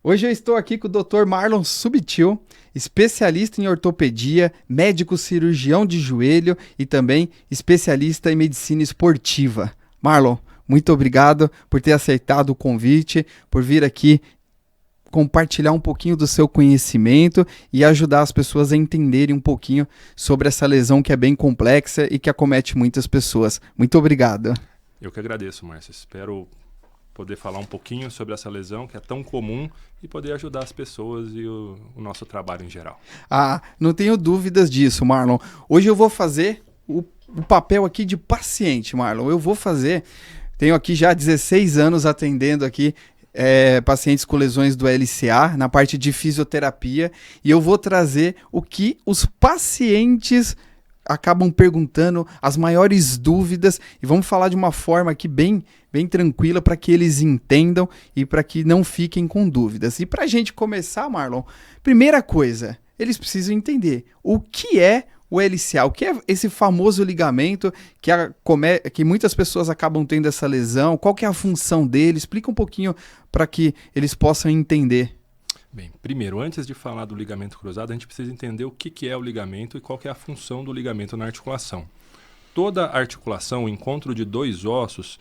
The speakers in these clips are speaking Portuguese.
Hoje eu estou aqui com o Dr. Marlon Subtil, especialista em ortopedia, médico cirurgião de joelho e também especialista em medicina esportiva. Marlon, muito obrigado por ter aceitado o convite, por vir aqui compartilhar um pouquinho do seu conhecimento e ajudar as pessoas a entenderem um pouquinho sobre essa lesão que é bem complexa e que acomete muitas pessoas. Muito obrigado. Eu que agradeço, Márcio. Espero poder falar um pouquinho sobre essa lesão que é tão comum e poder ajudar as pessoas e o nosso trabalho em geral. Ah, não tenho dúvidas disso, Marlon. Hoje eu vou fazer o papel aqui de paciente, Marlon. Tenho aqui já 16 anos atendendo aqui pacientes com lesões do LCA, na parte de fisioterapia, e eu vou trazer o que os pacientes acabam perguntando, as maiores dúvidas, e vamos falar de uma forma aqui bem tranquila para que eles entendam e para que não fiquem com dúvidas. E para a gente começar, Marlon, primeira coisa, eles precisam entender o que é o LCA, o que é esse famoso ligamento que muitas pessoas acabam tendo essa lesão, qual que é a função dele, explica um pouquinho para que eles possam entender. Bem, primeiro, antes de falar do ligamento cruzado, a gente precisa entender o que é o ligamento e qual que é a função do ligamento na articulação. Toda articulação, o encontro de dois ossos,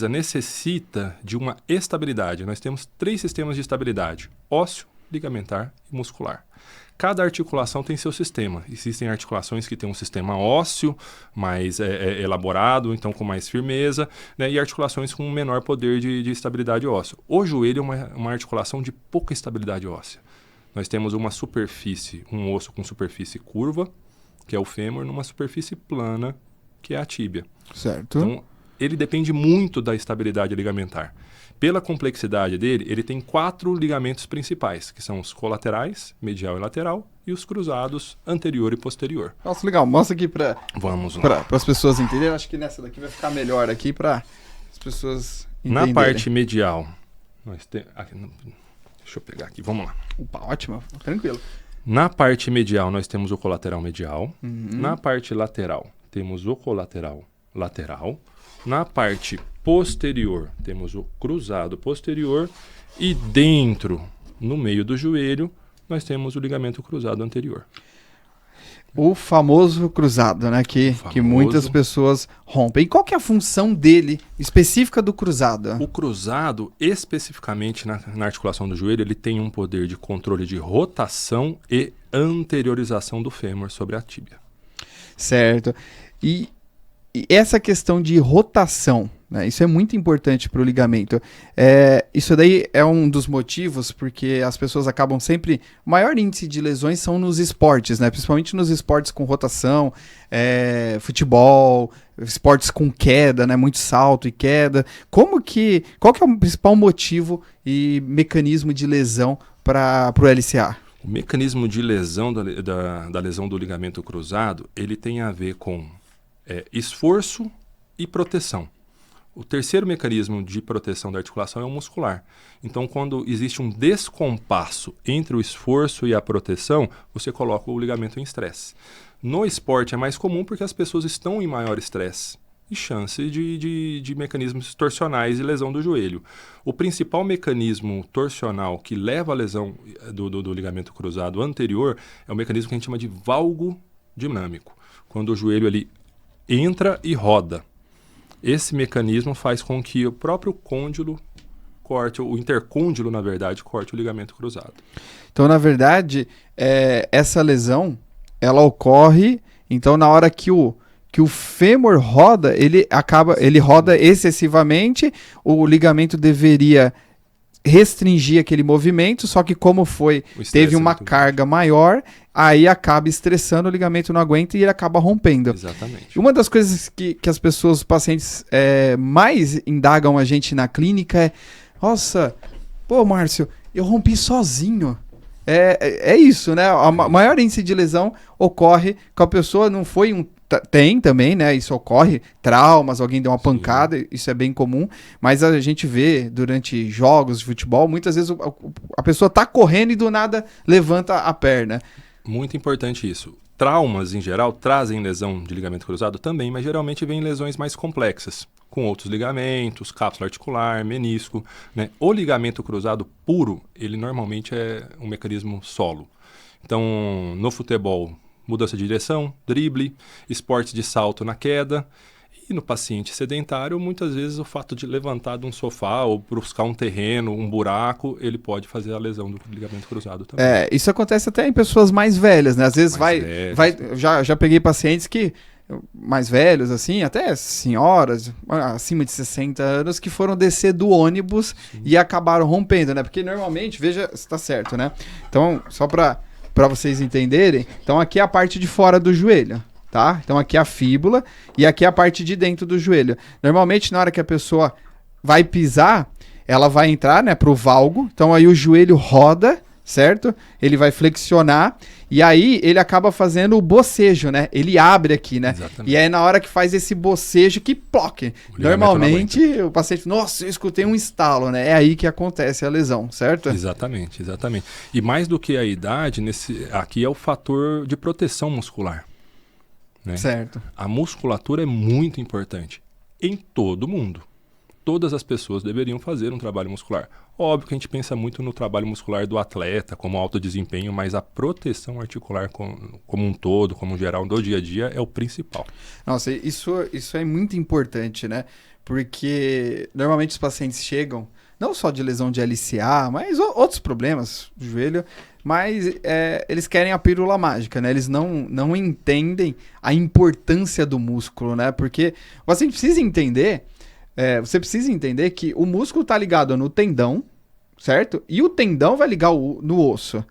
necessita de uma estabilidade. Nós temos 3 sistemas de estabilidade: ósseo, ligamentar e muscular. Cada articulação tem seu sistema. Existem articulações que têm um sistema ósseo mais elaborado, então com mais firmeza, né? E articulações com um menor poder de estabilidade óssea. O joelho é uma articulação de pouca estabilidade óssea. Nós temos uma superfície, um osso com superfície curva, que é o fêmur, numa superfície plana, que é a tíbia. Certo. Então, ele depende muito da estabilidade ligamentar. Pela complexidade dele, ele tem 4 ligamentos principais, que são os colaterais, medial e lateral, e os cruzados, anterior e posterior. Nossa, legal. Mostra aqui para as pessoas entenderem. Acho que nessa daqui vai ficar melhor aqui para as pessoas entenderem. Na parte medial, deixa eu pegar aqui, vamos lá. Opa, ótimo, tranquilo. Na parte medial, nós temos o colateral medial. Uhum. Na parte lateral, temos o colateral lateral. Na parte posterior, temos o cruzado posterior. E dentro, no meio do joelho, nós temos o ligamento cruzado anterior. O famoso cruzado, né? Que muitas pessoas rompem. E qual que é a função dele, específica do cruzado? O cruzado, especificamente na articulação do joelho, ele tem um poder de controle de rotação e anteriorização do fêmur sobre a tíbia. Certo. E essa questão de rotação, né, isso é muito importante para o ligamento. Isso daí é um dos motivos porque as pessoas acabam sempre... O maior índice de lesões são nos esportes, né, principalmente nos esportes com rotação, futebol, esportes com queda, né, muito salto e queda. Qual que é o principal motivo e mecanismo de lesão para o LCA? O mecanismo de lesão da lesão do ligamento cruzado, ele tem a ver com esforço e proteção. O terceiro mecanismo de proteção da articulação é o muscular. Então, quando existe um descompasso entre o esforço e a proteção, você coloca o ligamento em estresse. No esporte é mais comum porque as pessoas estão em maior estresse e chance de mecanismos torsionais e lesão do joelho. O principal mecanismo torsional que leva à lesão do ligamento cruzado anterior é o mecanismo que a gente chama de valgo dinâmico. Quando o joelho ele entra e roda. Esse mecanismo faz com que o próprio côndilo corte, o intercôndilo, na verdade, corte o ligamento cruzado. Então, na verdade, essa lesão, ela ocorre, então, na hora que o fêmur roda, ele roda excessivamente, o ligamento deveria restringir aquele movimento, só que como teve uma carga maior, aí acaba estressando, o ligamento não aguenta e ele acaba rompendo. Exatamente. Uma das coisas que as pessoas, os pacientes mais indagam a gente na clínica é: nossa, pô, Márcio, eu rompi sozinho. É isso, né? A maior índice de lesão ocorre com a pessoa, não foi um... Tem também, né? Isso ocorre, traumas, alguém deu uma pancada, isso é bem comum, mas a gente vê durante jogos de futebol, muitas vezes a pessoa tá correndo e do nada levanta a perna. Muito importante isso. traumas, em geral, trazem lesão de ligamento cruzado também, mas geralmente vem lesões mais complexas, com outros ligamentos, cápsula articular, menisco, né? O ligamento cruzado puro, ele normalmente é um mecanismo solo. Então, no futebol, mudança de direção, drible, esportes de salto na queda. E no paciente sedentário, muitas vezes o fato de levantar de um sofá ou buscar um terreno, um buraco, ele pode fazer a lesão do ligamento cruzado também. Isso acontece até em pessoas mais velhas, né? Às vezes já peguei pacientes que mais velhos, assim, até senhoras acima de 60 anos que foram descer do ônibus e acabaram rompendo, né? Porque normalmente, veja se tá certo, né? Então, só para vocês entenderem, então aqui é a parte de fora do joelho. Tá? Então aqui é a fíbula e aqui é a parte de dentro do joelho. Normalmente na hora que a pessoa vai pisar, ela vai entrar, né, pro valgo. Então aí o joelho roda, certo? Ele vai flexionar e aí ele acaba fazendo o bocejo, né? Ele abre aqui, né? Exatamente. E aí na hora que faz esse bocejo que ploque. Normalmente o paciente, nossa, eu escutei um estalo, né? É aí que acontece a lesão, certo? Exatamente. E mais do que a idade, aqui é o fator de proteção muscular. Né? Certo. A musculatura é muito importante em todo mundo. Todas as pessoas deveriam fazer um trabalho muscular. Óbvio que a gente pensa muito no trabalho muscular do atleta, como alto desempenho, mas a proteção articular como um todo, como geral, do dia a dia, é o principal. Nossa, isso é muito importante, né? Porque normalmente os pacientes chegam, não só de lesão de LCA, mas outros problemas do joelho, mas eles querem a pílula mágica, né? Eles não entendem a importância do músculo, né? Porque você precisa entender que o músculo está ligado no tendão, certo? E o tendão vai ligar no osso.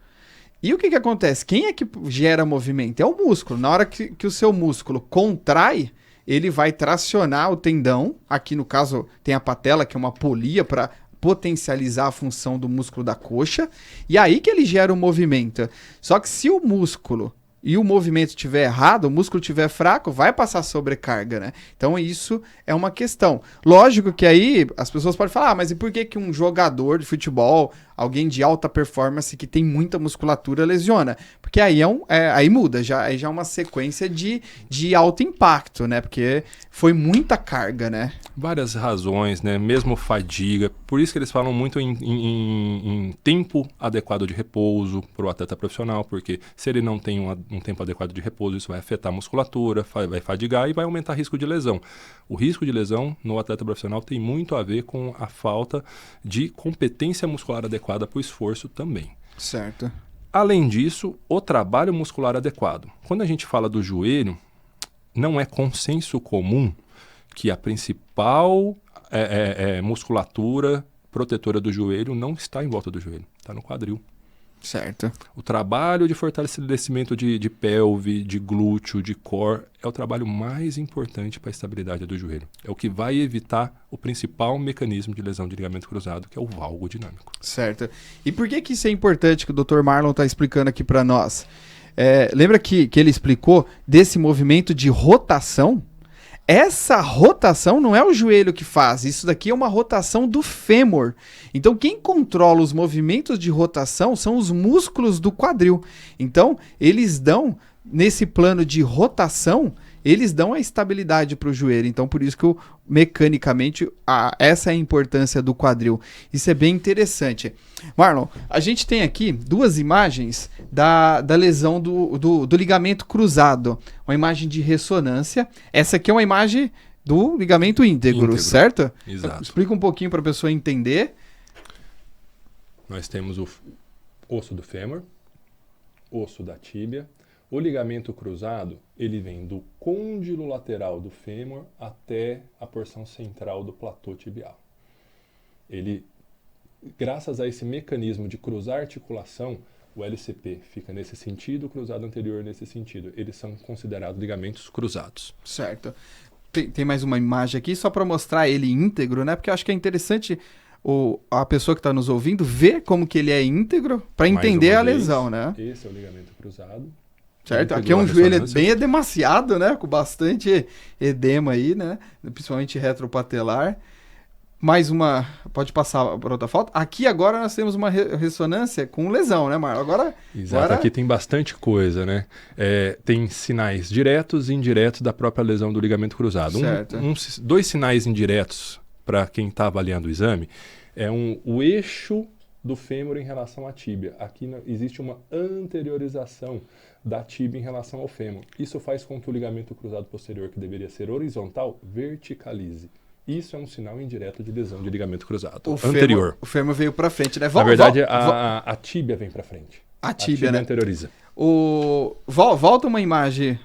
E o que acontece? Quem é que gera movimento? É o músculo. Na hora que o seu músculo contrai, ele vai tracionar o tendão. Aqui, no caso, tem a patela, que é uma polia para potencializar a função do músculo da coxa, e aí que ele gera o movimento. Só que se o músculo e o movimento estiver errado, o músculo estiver fraco, vai passar sobrecarga, né? Então isso é uma questão. Lógico que aí as pessoas podem falar, mas e por que um jogador de futebol, alguém de alta performance que tem muita musculatura lesiona? Porque aí aí muda, já é uma sequência de alto impacto, né? Porque foi muita carga, né? Várias razões, né? Mesmo fadiga. Por isso que eles falam muito em tempo adequado de repouso para o atleta profissional, porque se ele não tem um tempo adequado de repouso, isso vai afetar a musculatura, vai fadigar e vai aumentar o risco de lesão. O risco de lesão no atleta profissional tem muito a ver com a falta de competência muscular adequada para o esforço também. Certo. Além disso, o trabalho muscular adequado. Quando a gente fala do joelho, não é consenso comum que a principal musculatura protetora do joelho não está em volta do joelho, está no quadril. Certo. O trabalho de fortalecimento de pelve, de glúteo, de core, é o trabalho mais importante para a estabilidade do joelho. É o que vai evitar o principal mecanismo de lesão de ligamento cruzado, que é o valgo dinâmico. Certo. E por que isso é importante que o Dr. Marlon está explicando aqui para nós? Lembra que ele explicou desse movimento de rotação? Essa rotação não é o joelho que faz, isso daqui é uma rotação do fêmur. Então quem controla os movimentos de rotação são os músculos do quadril. Então eles dão, nesse plano de rotação, eles dão a estabilidade para o joelho. Então por isso que mecanicamente essa é a importância do quadril. Isso é bem interessante. Marlon, a gente tem aqui duas imagens da lesão do ligamento cruzado. Uma imagem de ressonância. Essa aqui é uma imagem do ligamento íntegro. Certo? Exato. Explica um pouquinho para a pessoa entender. Nós temos o osso do fêmur, osso da tíbia. O ligamento cruzado, ele vem do côndilo lateral do fêmur até a porção central do platô tibial. Ele, graças a esse mecanismo de cruzar articulação, o LCP fica nesse sentido, o cruzado anterior nesse sentido. Eles são considerados ligamentos cruzados. Certo. Tem mais uma imagem aqui só para mostrar ele íntegro, né? Porque eu acho que é interessante a pessoa que está nos ouvindo ver como que ele é íntegro para entender a lesão, né? Esse é o ligamento cruzado. Certo? Aqui é um joelho bem edemaciado, né? Com bastante edema aí, né? Principalmente retropatelar. Mais uma... Pode passar para outra foto. Aqui agora nós temos uma ressonância com lesão, né, Marlon? Exato, agora... aqui tem bastante coisa, né? Tem sinais diretos e indiretos da própria lesão do ligamento cruzado. Dois sinais indiretos para quem está avaliando o exame o eixo do fêmur em relação à tíbia. Aqui existe uma anteriorização da tíbia em relação ao fêmur. Isso faz com que o ligamento cruzado posterior, que deveria ser horizontal, verticalize. Isso é um sinal indireto de lesão de ligamento cruzado anterior. O fêmur veio para frente, né? Na verdade, a tíbia vem para frente. A tíbia, né? Anterioriza. Volta uma imagem.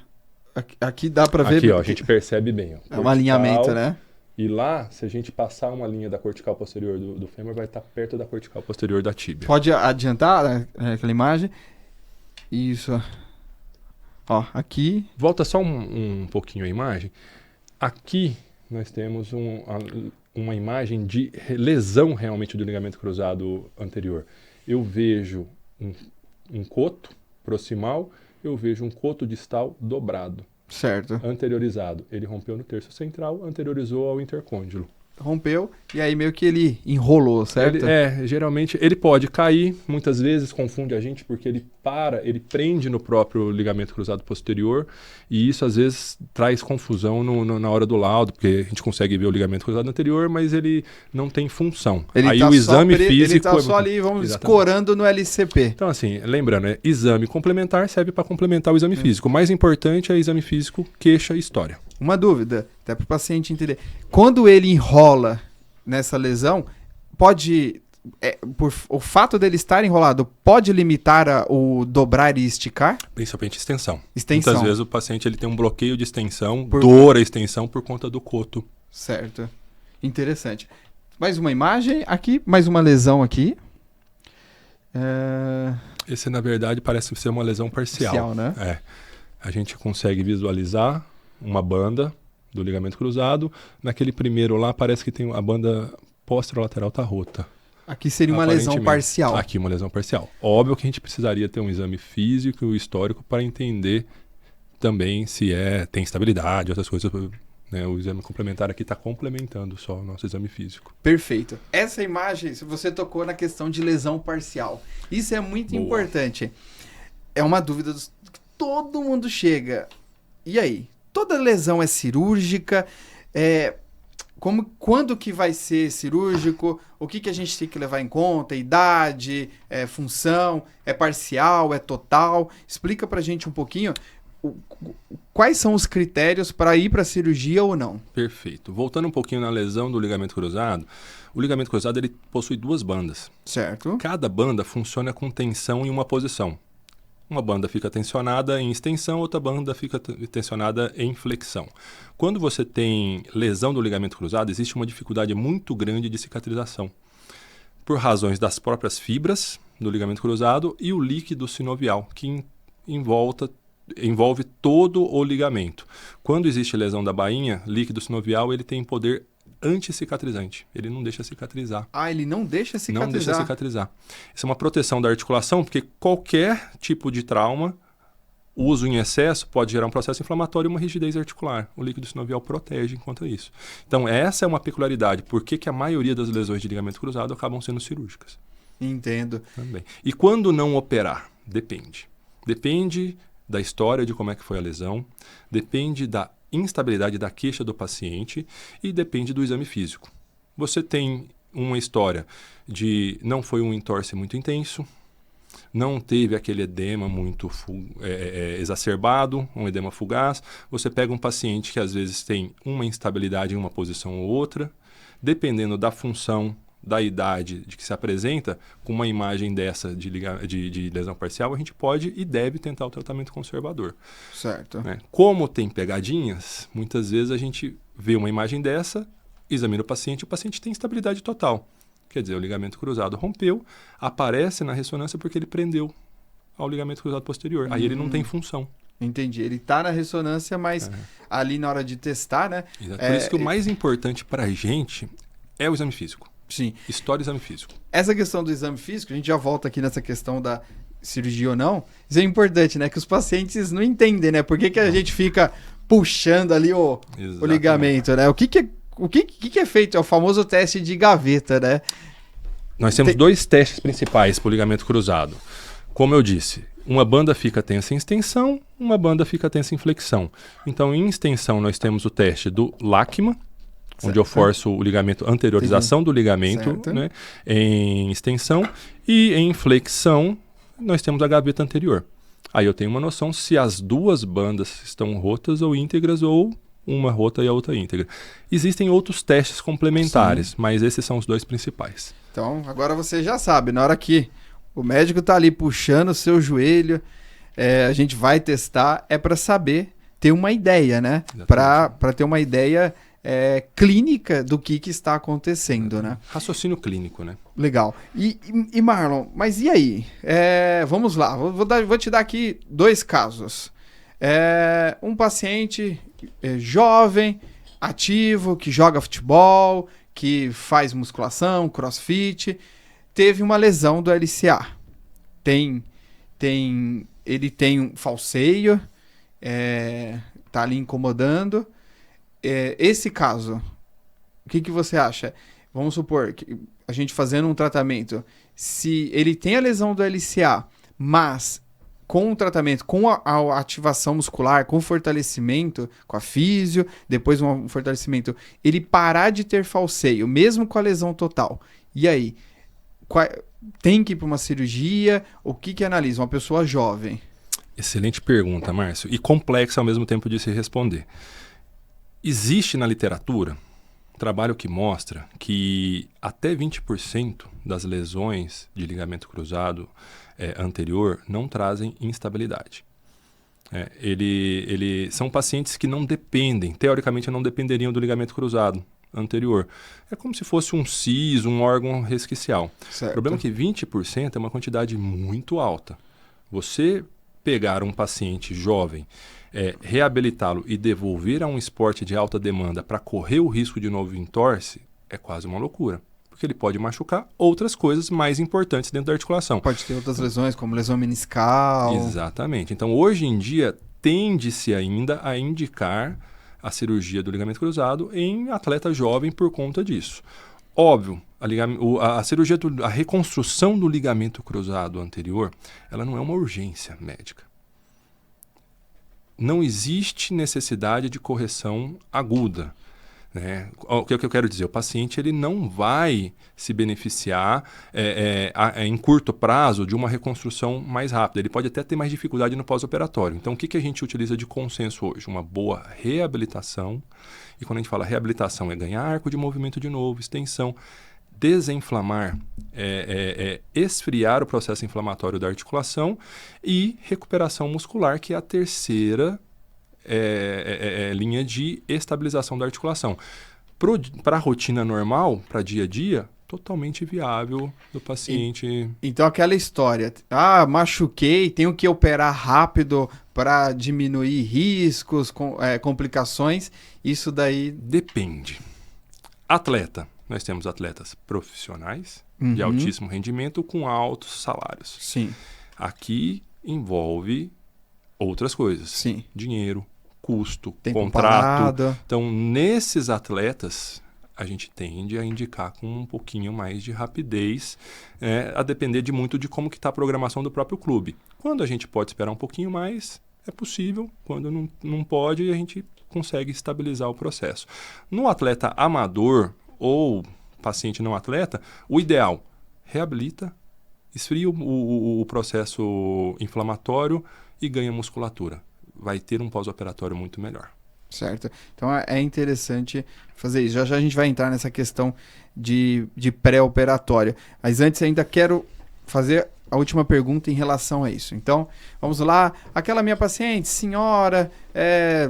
Aqui dá para ver. Aqui, ó, a gente percebe bem. Ó, é um alinhamento, né? E lá, se a gente passar uma linha da cortical posterior do fêmur, vai estar perto da cortical posterior da tíbia. Pode adiantar aquela imagem? Isso. Ó, aqui. Volta só um pouquinho a imagem. Aqui nós temos uma imagem de lesão realmente do ligamento cruzado anterior. Eu vejo um coto proximal, eu vejo um coto distal dobrado. Certo. Anteriorizado. Ele rompeu no terço central, anteriorizou ao intercôndilo. Rompeu e aí meio que ele enrolou, certo? Geralmente ele pode cair, muitas vezes confunde a gente porque ele prende no próprio ligamento cruzado posterior e isso às vezes traz confusão na hora do laudo, porque a gente consegue ver o ligamento cruzado anterior, mas ele não tem função. Aí o exame físico... Ele tá só ali, escorando no LCP. Então assim, lembrando, exame complementar serve para complementar o exame físico. O mais importante é exame físico, queixa e história. Uma dúvida, até para o paciente entender. Quando ele enrola nessa lesão, o fato dele estar enrolado, pode limitar o dobrar e esticar? Principalmente extensão. Muitas vezes o paciente ele tem um bloqueio de extensão, dor à extensão por conta do coto. Certo. Interessante. Mais uma imagem aqui, mais uma lesão aqui. Esse, na verdade, parece ser uma lesão parcial. Né? A gente consegue visualizar uma banda do ligamento cruzado. Naquele primeiro lá, parece que tem a banda posterolateral tá rota. Aqui seria uma lesão parcial. Aqui uma lesão parcial. Óbvio que a gente precisaria ter um exame físico e histórico para entender também se tem estabilidade, outras coisas. Né? O exame complementar aqui está complementando só o nosso exame físico. Perfeito. Essa imagem, se você tocou na questão de lesão parcial, isso é muito importante. É uma dúvida que todo mundo chega. E aí? Toda lesão é cirúrgica? Quando que vai ser cirúrgico? O que a gente tem que levar em conta? Idade, função, é parcial, é total? Explica pra gente um pouquinho quais são os critérios para ir para cirurgia ou não. Perfeito. Voltando um pouquinho na lesão do ligamento cruzado, o ligamento cruzado ele possui duas bandas. Certo. Cada banda funciona com tensão em uma posição. Uma banda fica tensionada em extensão, outra banda fica tensionada em flexão. Quando você tem lesão do ligamento cruzado, existe uma dificuldade muito grande de cicatrização, por razões das próprias fibras do ligamento cruzado e o líquido sinovial, que envolve todo o ligamento. Quando existe lesão da bainha, líquido sinovial ele tem poder anticicatrizante. Ele não deixa cicatrizar. Ele não deixa cicatrizar? Não deixa cicatrizar. Isso é uma proteção da articulação, porque qualquer tipo de trauma, uso em excesso, pode gerar um processo inflamatório e uma rigidez articular. O líquido sinovial protege contra isso. Então, essa é uma peculiaridade. Por que a maioria das lesões de ligamento cruzado acabam sendo cirúrgicas? Entendo. Também. E quando não operar? Depende. Depende da história de como é que foi a lesão, depende da instabilidade da queixa do paciente e depende do exame físico. Você tem uma história de não foi um entorse muito intenso, não teve aquele edema muito exacerbado, um edema fugaz. Você pega um paciente que às vezes tem uma instabilidade em uma posição ou outra, dependendo da função, da idade de que se apresenta, com uma imagem dessa de lesão parcial, a gente pode e deve tentar o tratamento conservador. Certo. Né? Como tem pegadinhas, muitas vezes a gente vê uma imagem dessa, examina o paciente tem estabilidade total. Quer dizer, o ligamento cruzado rompeu, aparece na ressonância porque ele prendeu ao ligamento cruzado posterior. Aí ele não tem função. Entendi. Ele está na ressonância, mas ali na hora de testar, né? Exato. Por isso que o mais importante para a gente é o exame físico. Sim. História e exame físico. Essa questão do exame físico, a gente já volta aqui nessa questão da cirurgia ou não. Isso é importante, né? Que os pacientes não entendem, né? Por que a gente fica puxando ali o ligamento, né? o que é feito? É o famoso teste de gaveta, né? Nós temos dois testes principais para o ligamento cruzado. Como eu disse, uma banda fica tensa em extensão, uma banda fica tensa em flexão. Então, em extensão, nós temos o teste do Lachman, onde eu forço o ligamento, anteriorização do ligamento, né, em extensão, e em flexão, nós temos a gaveta anterior. Aí eu tenho uma noção se as duas bandas estão rotas ou íntegras, ou uma rota e a outra íntegra. Existem outros testes complementares, mas esses são os dois principais. Então, agora você já sabe, na hora que o médico tá ali puxando o seu joelho, a gente vai testar, é para saber, ter uma ideia, né? Para ter uma ideia clínica do que está acontecendo, né? Raciocínio clínico, né? Legal. E Marlon, mas e aí? Vamos lá, vou te dar aqui 2 casos. Um paciente jovem, ativo, que joga futebol, que faz musculação, crossfit, teve uma lesão do LCA. Ele tem um falseio, tá ali incomodando. Esse caso, o que você acha? Vamos supor que a gente fazendo um tratamento, se ele tem a lesão do LCA, mas com o tratamento, com a ativação muscular, com o fortalecimento, com a físio, depois um fortalecimento, ele parar de ter falseio, mesmo com a lesão total. E aí? Tem que ir para uma cirurgia? O que analisa? Uma pessoa jovem. Excelente pergunta, Márcio. E complexa ao mesmo tempo de se responder. Existe na literatura um trabalho que mostra que até 20% das lesões de ligamento cruzado anterior não trazem instabilidade. São pacientes que não dependem, teoricamente não dependeriam do ligamento cruzado anterior. É como se fosse um CIS, um órgão resquicial. Certo. O problema é que 20% é uma quantidade muito alta. Você pegar um paciente jovem, reabilitá-lo e devolver a um esporte de alta demanda para correr o risco de novo entorse é quase uma loucura. Porque ele pode machucar outras coisas mais importantes dentro da articulação. Pode ter outras lesões, como lesão meniscal. Exatamente. Então, hoje em dia, tende-se ainda a indicar a cirurgia do ligamento cruzado em atleta jovem por conta disso. Óbvio, a cirurgia, a reconstrução do ligamento cruzado anterior, ela não é uma urgência médica. Não existe necessidade de correção aguda. Né? O que eu quero dizer? O paciente ele não vai se beneficiar em curto prazo de uma reconstrução mais rápida. Ele pode até ter mais dificuldade no pós-operatório. Então, o que a gente utiliza de consenso hoje? Uma boa reabilitação. E quando a gente fala reabilitação, é ganhar arco de movimento de novo, extensão, desinflamar, esfriar o processo inflamatório da articulação e recuperação muscular, que é a terceira linha de estabilização da articulação. Para a rotina normal, para dia a dia, totalmente viável do paciente. Então aquela história, machuquei, tenho que operar rápido para diminuir riscos, complicações, isso daí... Depende. Atleta. Nós temos atletas profissionais, de altíssimo rendimento, com altos salários. Sim. Aqui envolve outras coisas. Sim. Dinheiro, custo, tempo contrato. Parado. Então, nesses atletas, a gente tende a indicar com um pouquinho mais de rapidez, a depender muito de como que está a programação do próprio clube. Quando a gente pode esperar um pouquinho mais, é possível. Quando não pode, a gente consegue estabilizar o processo. No atleta amador ou paciente não atleta, o ideal, reabilita, esfria o processo inflamatório e ganha musculatura. Vai ter um pós-operatório muito melhor. Certo. Então é interessante fazer isso. Já a gente vai entrar nessa questão de pré-operatório. Mas antes ainda quero fazer a última pergunta em relação a isso. Então, vamos lá. Aquela minha paciente, senhora,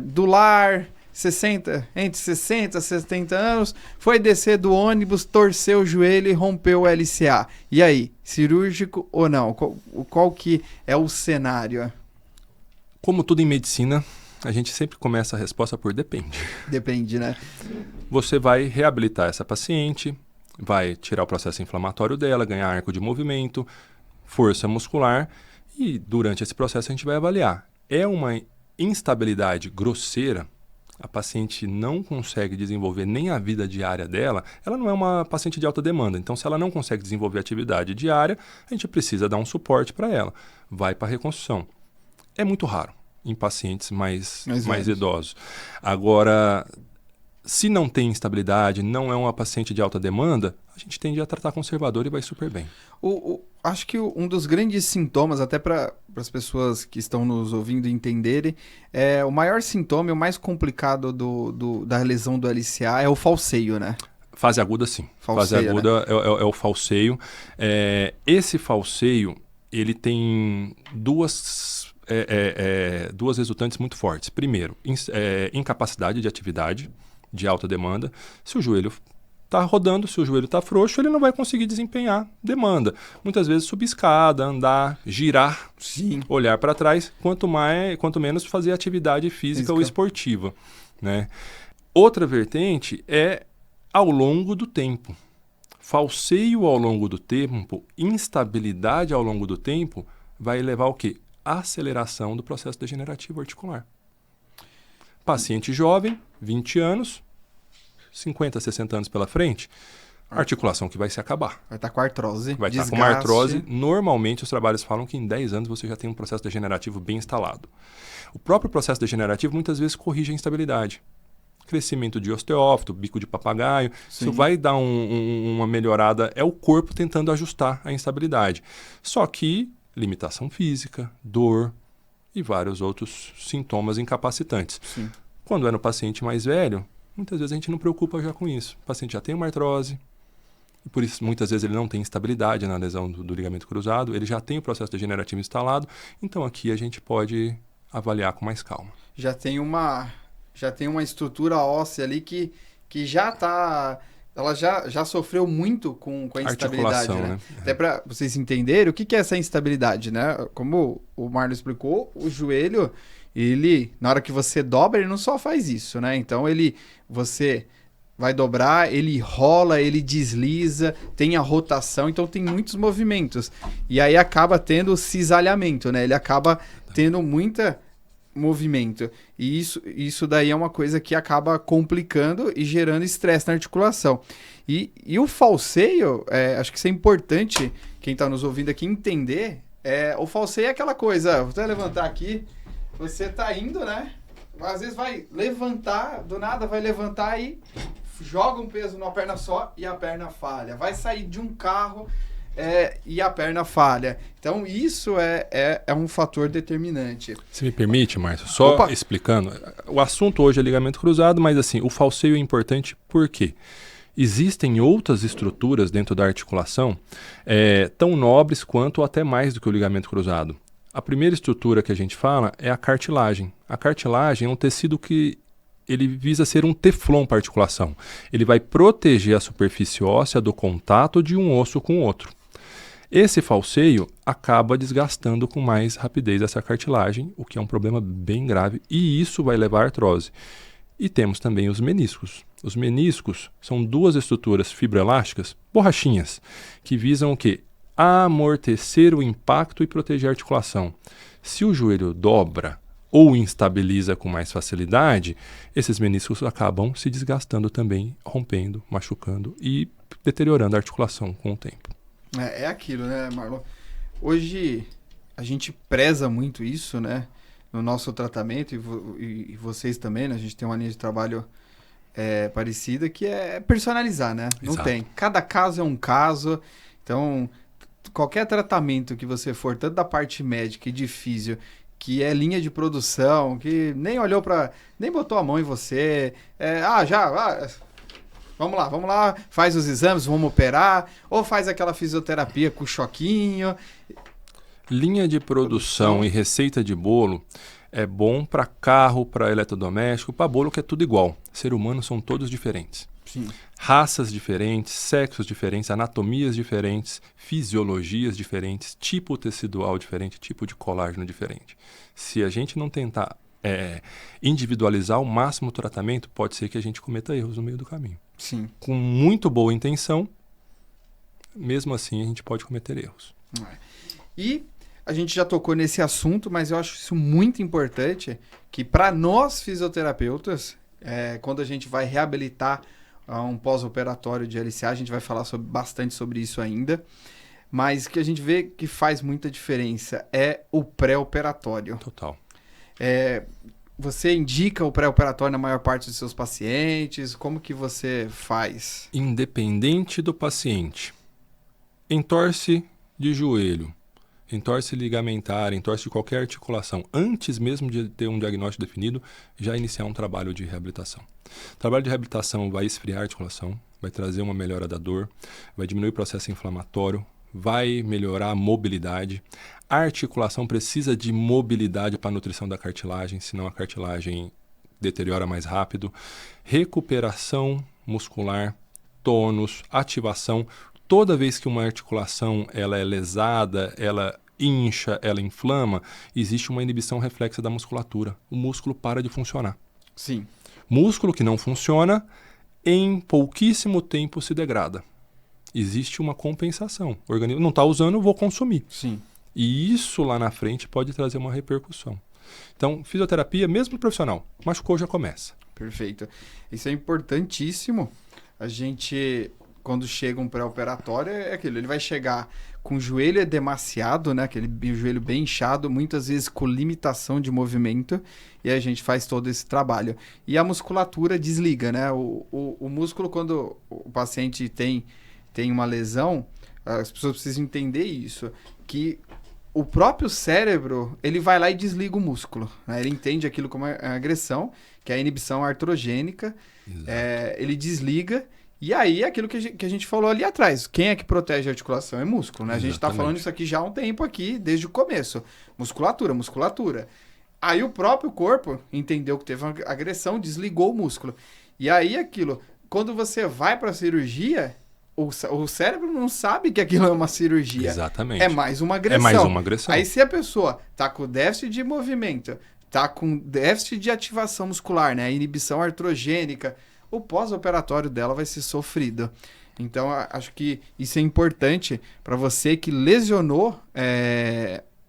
do lar, entre 60 e 70 anos, foi descer do ônibus, torceu o joelho e rompeu o LCA. E aí, cirúrgico ou não? Qual que é o cenário? Como tudo em medicina, a gente sempre começa a resposta por depende. Depende, né? Você vai reabilitar essa paciente, vai tirar o processo inflamatório dela, ganhar arco de movimento, força muscular, e durante esse processo a gente vai avaliar. É uma instabilidade grosseira, a paciente não consegue desenvolver nem a vida diária dela, ela não é uma paciente de alta demanda. Então, se ela não consegue desenvolver atividade diária, a gente precisa dar um suporte para ela. Vai para a reconstrução. É muito raro em pacientes mais idosos. Agora, se não tem instabilidade, não é uma paciente de alta demanda, a gente tende a tratar conservador e vai super bem. Acho que um dos grandes sintomas, até para as pessoas que estão nos ouvindo entenderem, o maior sintoma e o mais complicado da lesão do LCA é o falseio, né? Fase aguda, sim. Falseio, fase aguda, né? é o falseio. Esse falseio, ele tem duas resultantes muito fortes. Primeiro, incapacidade de atividade de alta demanda. Se o joelho está rodando, se o joelho está frouxo, ele não vai conseguir desempenhar demanda. Muitas vezes subir escada, andar, girar, sim, olhar para trás, quanto menos fazer atividade física ou esportiva, né? Outra vertente é ao longo do tempo. Falseio ao longo do tempo, instabilidade ao longo do tempo, vai levar ao quê? A aceleração do processo degenerativo articular. Paciente jovem, 20 anos, 50, 60 anos pela frente, a articulação que vai se acabar. Vai estar com artrose. Vai estar com uma artrose. Normalmente, os trabalhos falam que em 10 anos você já tem um processo degenerativo bem instalado. O próprio processo degenerativo muitas vezes corrige a instabilidade. Crescimento de osteófito, bico de papagaio. Sim. Isso vai dar uma melhorada. É o corpo tentando ajustar a instabilidade. Só que limitação física, dor e vários outros sintomas incapacitantes. Sim. Quando é no paciente mais velho, muitas vezes a gente não preocupa já com isso. O paciente já tem uma artrose, e por isso muitas vezes ele não tem estabilidade na lesão do ligamento cruzado, ele já tem o processo degenerativo instalado, então aqui a gente pode avaliar com mais calma. Já tem uma estrutura óssea ali que já está... Ela já sofreu muito com a instabilidade, né? Até para vocês entenderem o que é essa instabilidade, né? Como o Marlon explicou, o joelho, ele, na hora que você dobra, ele não só faz isso, né? Então, você vai dobrar, ele rola, ele desliza, tem a rotação, então tem muitos movimentos. E aí acaba tendo o cisalhamento, né? Ele acaba tendo muita movimento. E isso daí é uma coisa que acaba complicando e gerando estresse na articulação. E o falseio, acho que isso é importante, quem está nos ouvindo aqui entender, o falseio é aquela coisa, vou até levantar aqui, você está indo, né? Às vezes vai levantar, do nada vai levantar e joga um peso numa perna só e a perna falha. Vai sair de um carro e a perna falha. Então, isso é um fator determinante. Se me permite, Márcio, só explicando. O assunto hoje é ligamento cruzado, mas assim, o falseio é importante porque existem outras estruturas dentro da articulação tão nobres quanto ou até mais do que o ligamento cruzado. A primeira estrutura que a gente fala é a cartilagem. A cartilagem é um tecido que ele visa ser um teflon para a articulação. Ele vai proteger a superfície óssea do contato de um osso com o outro. Esse falseio acaba desgastando com mais rapidez essa cartilagem, o que é um problema bem grave, e isso vai levar à artrose. E temos também os meniscos. Os meniscos são duas estruturas fibroelásticas, borrachinhas, que visam o quê? Amortecer o impacto e proteger a articulação. Se o joelho dobra ou instabiliza com mais facilidade, esses meniscos acabam se desgastando também, rompendo, machucando e deteriorando a articulação com o tempo. É aquilo, né, Marlon? Hoje a gente preza muito isso, né, no nosso tratamento e vocês também, né? A gente tem uma linha de trabalho parecida que é personalizar, né? Não Exato. tem. Cada caso é um caso, então qualquer tratamento que você for, tanto da parte médica e de físio, que é linha de produção, que nem olhou nem botou a mão em você, vamos lá, faz os exames, vamos operar, ou faz aquela fisioterapia com choquinho. Linha de produção e receita de bolo é bom para carro, para eletrodoméstico, para bolo, que é tudo igual. Ser humano são todos diferentes. Sim. Raças diferentes, sexos diferentes, anatomias diferentes, fisiologias diferentes, tipo tecidual diferente, tipo de colágeno diferente. Se a gente não tentar individualizar ao máximo o tratamento, pode ser que a gente cometa erros no meio do caminho. Sim. Com muito boa intenção, mesmo assim a gente pode cometer erros. E a gente já tocou nesse assunto, mas eu acho isso muito importante, que para nós fisioterapeutas, quando a gente vai reabilitar um pós-operatório de LCA, a gente vai falar bastante sobre isso ainda. Mas o que a gente vê que faz muita diferença é o pré-operatório. Total. Você indica o pré-operatório na maior parte dos seus pacientes? Como que você faz? Independente do paciente. Entorse de joelho, entorse ligamentar, entorse de qualquer articulação. Antes mesmo de ter um diagnóstico definido, já iniciar um trabalho de reabilitação. O trabalho de reabilitação vai esfriar a articulação, vai trazer uma melhora da dor, vai diminuir o processo inflamatório, vai melhorar a mobilidade. A articulação precisa de mobilidade para a nutrição da cartilagem, senão a cartilagem deteriora mais rápido. Recuperação muscular, tônus, ativação. Toda vez que uma articulação ela é lesada, ela incha, ela inflama, existe uma inibição reflexa da musculatura. O músculo para de funcionar. Sim. Músculo que não funciona, em pouquíssimo tempo se degrada. Existe uma compensação. O organismo não está usando, eu vou consumir. Sim. E isso lá na frente pode trazer uma repercussão. Então, fisioterapia, mesmo profissional, machucou, já começa. Perfeito. Isso é importantíssimo. A gente, quando chega um pré-operatório, é aquilo. Ele vai chegar com o joelho edemaciado, né? Aquele joelho bem inchado, muitas vezes com limitação de movimento. E a gente faz todo esse trabalho. E a musculatura desliga, né? O músculo, quando o paciente tem uma lesão, as pessoas precisam entender isso, que o próprio cérebro, ele vai lá e desliga o músculo, né? Ele entende aquilo como agressão, que é a inibição artrogênica, ele desliga, e aí é aquilo que a gente falou ali atrás, quem é que protege a articulação? É músculo, né? A gente está falando isso aqui já há um tempo aqui, desde o começo, musculatura. Aí o próprio corpo entendeu que teve uma agressão, desligou o músculo, e aí aquilo, quando você vai para a cirurgia, o cérebro não sabe que aquilo é uma cirurgia. Exatamente. É mais uma agressão. Aí se a pessoa tá com déficit de movimento, tá com déficit de ativação muscular, né? A inibição artrogênica, o pós-operatório dela vai ser sofrido. Então, acho que isso é importante para você que lesionou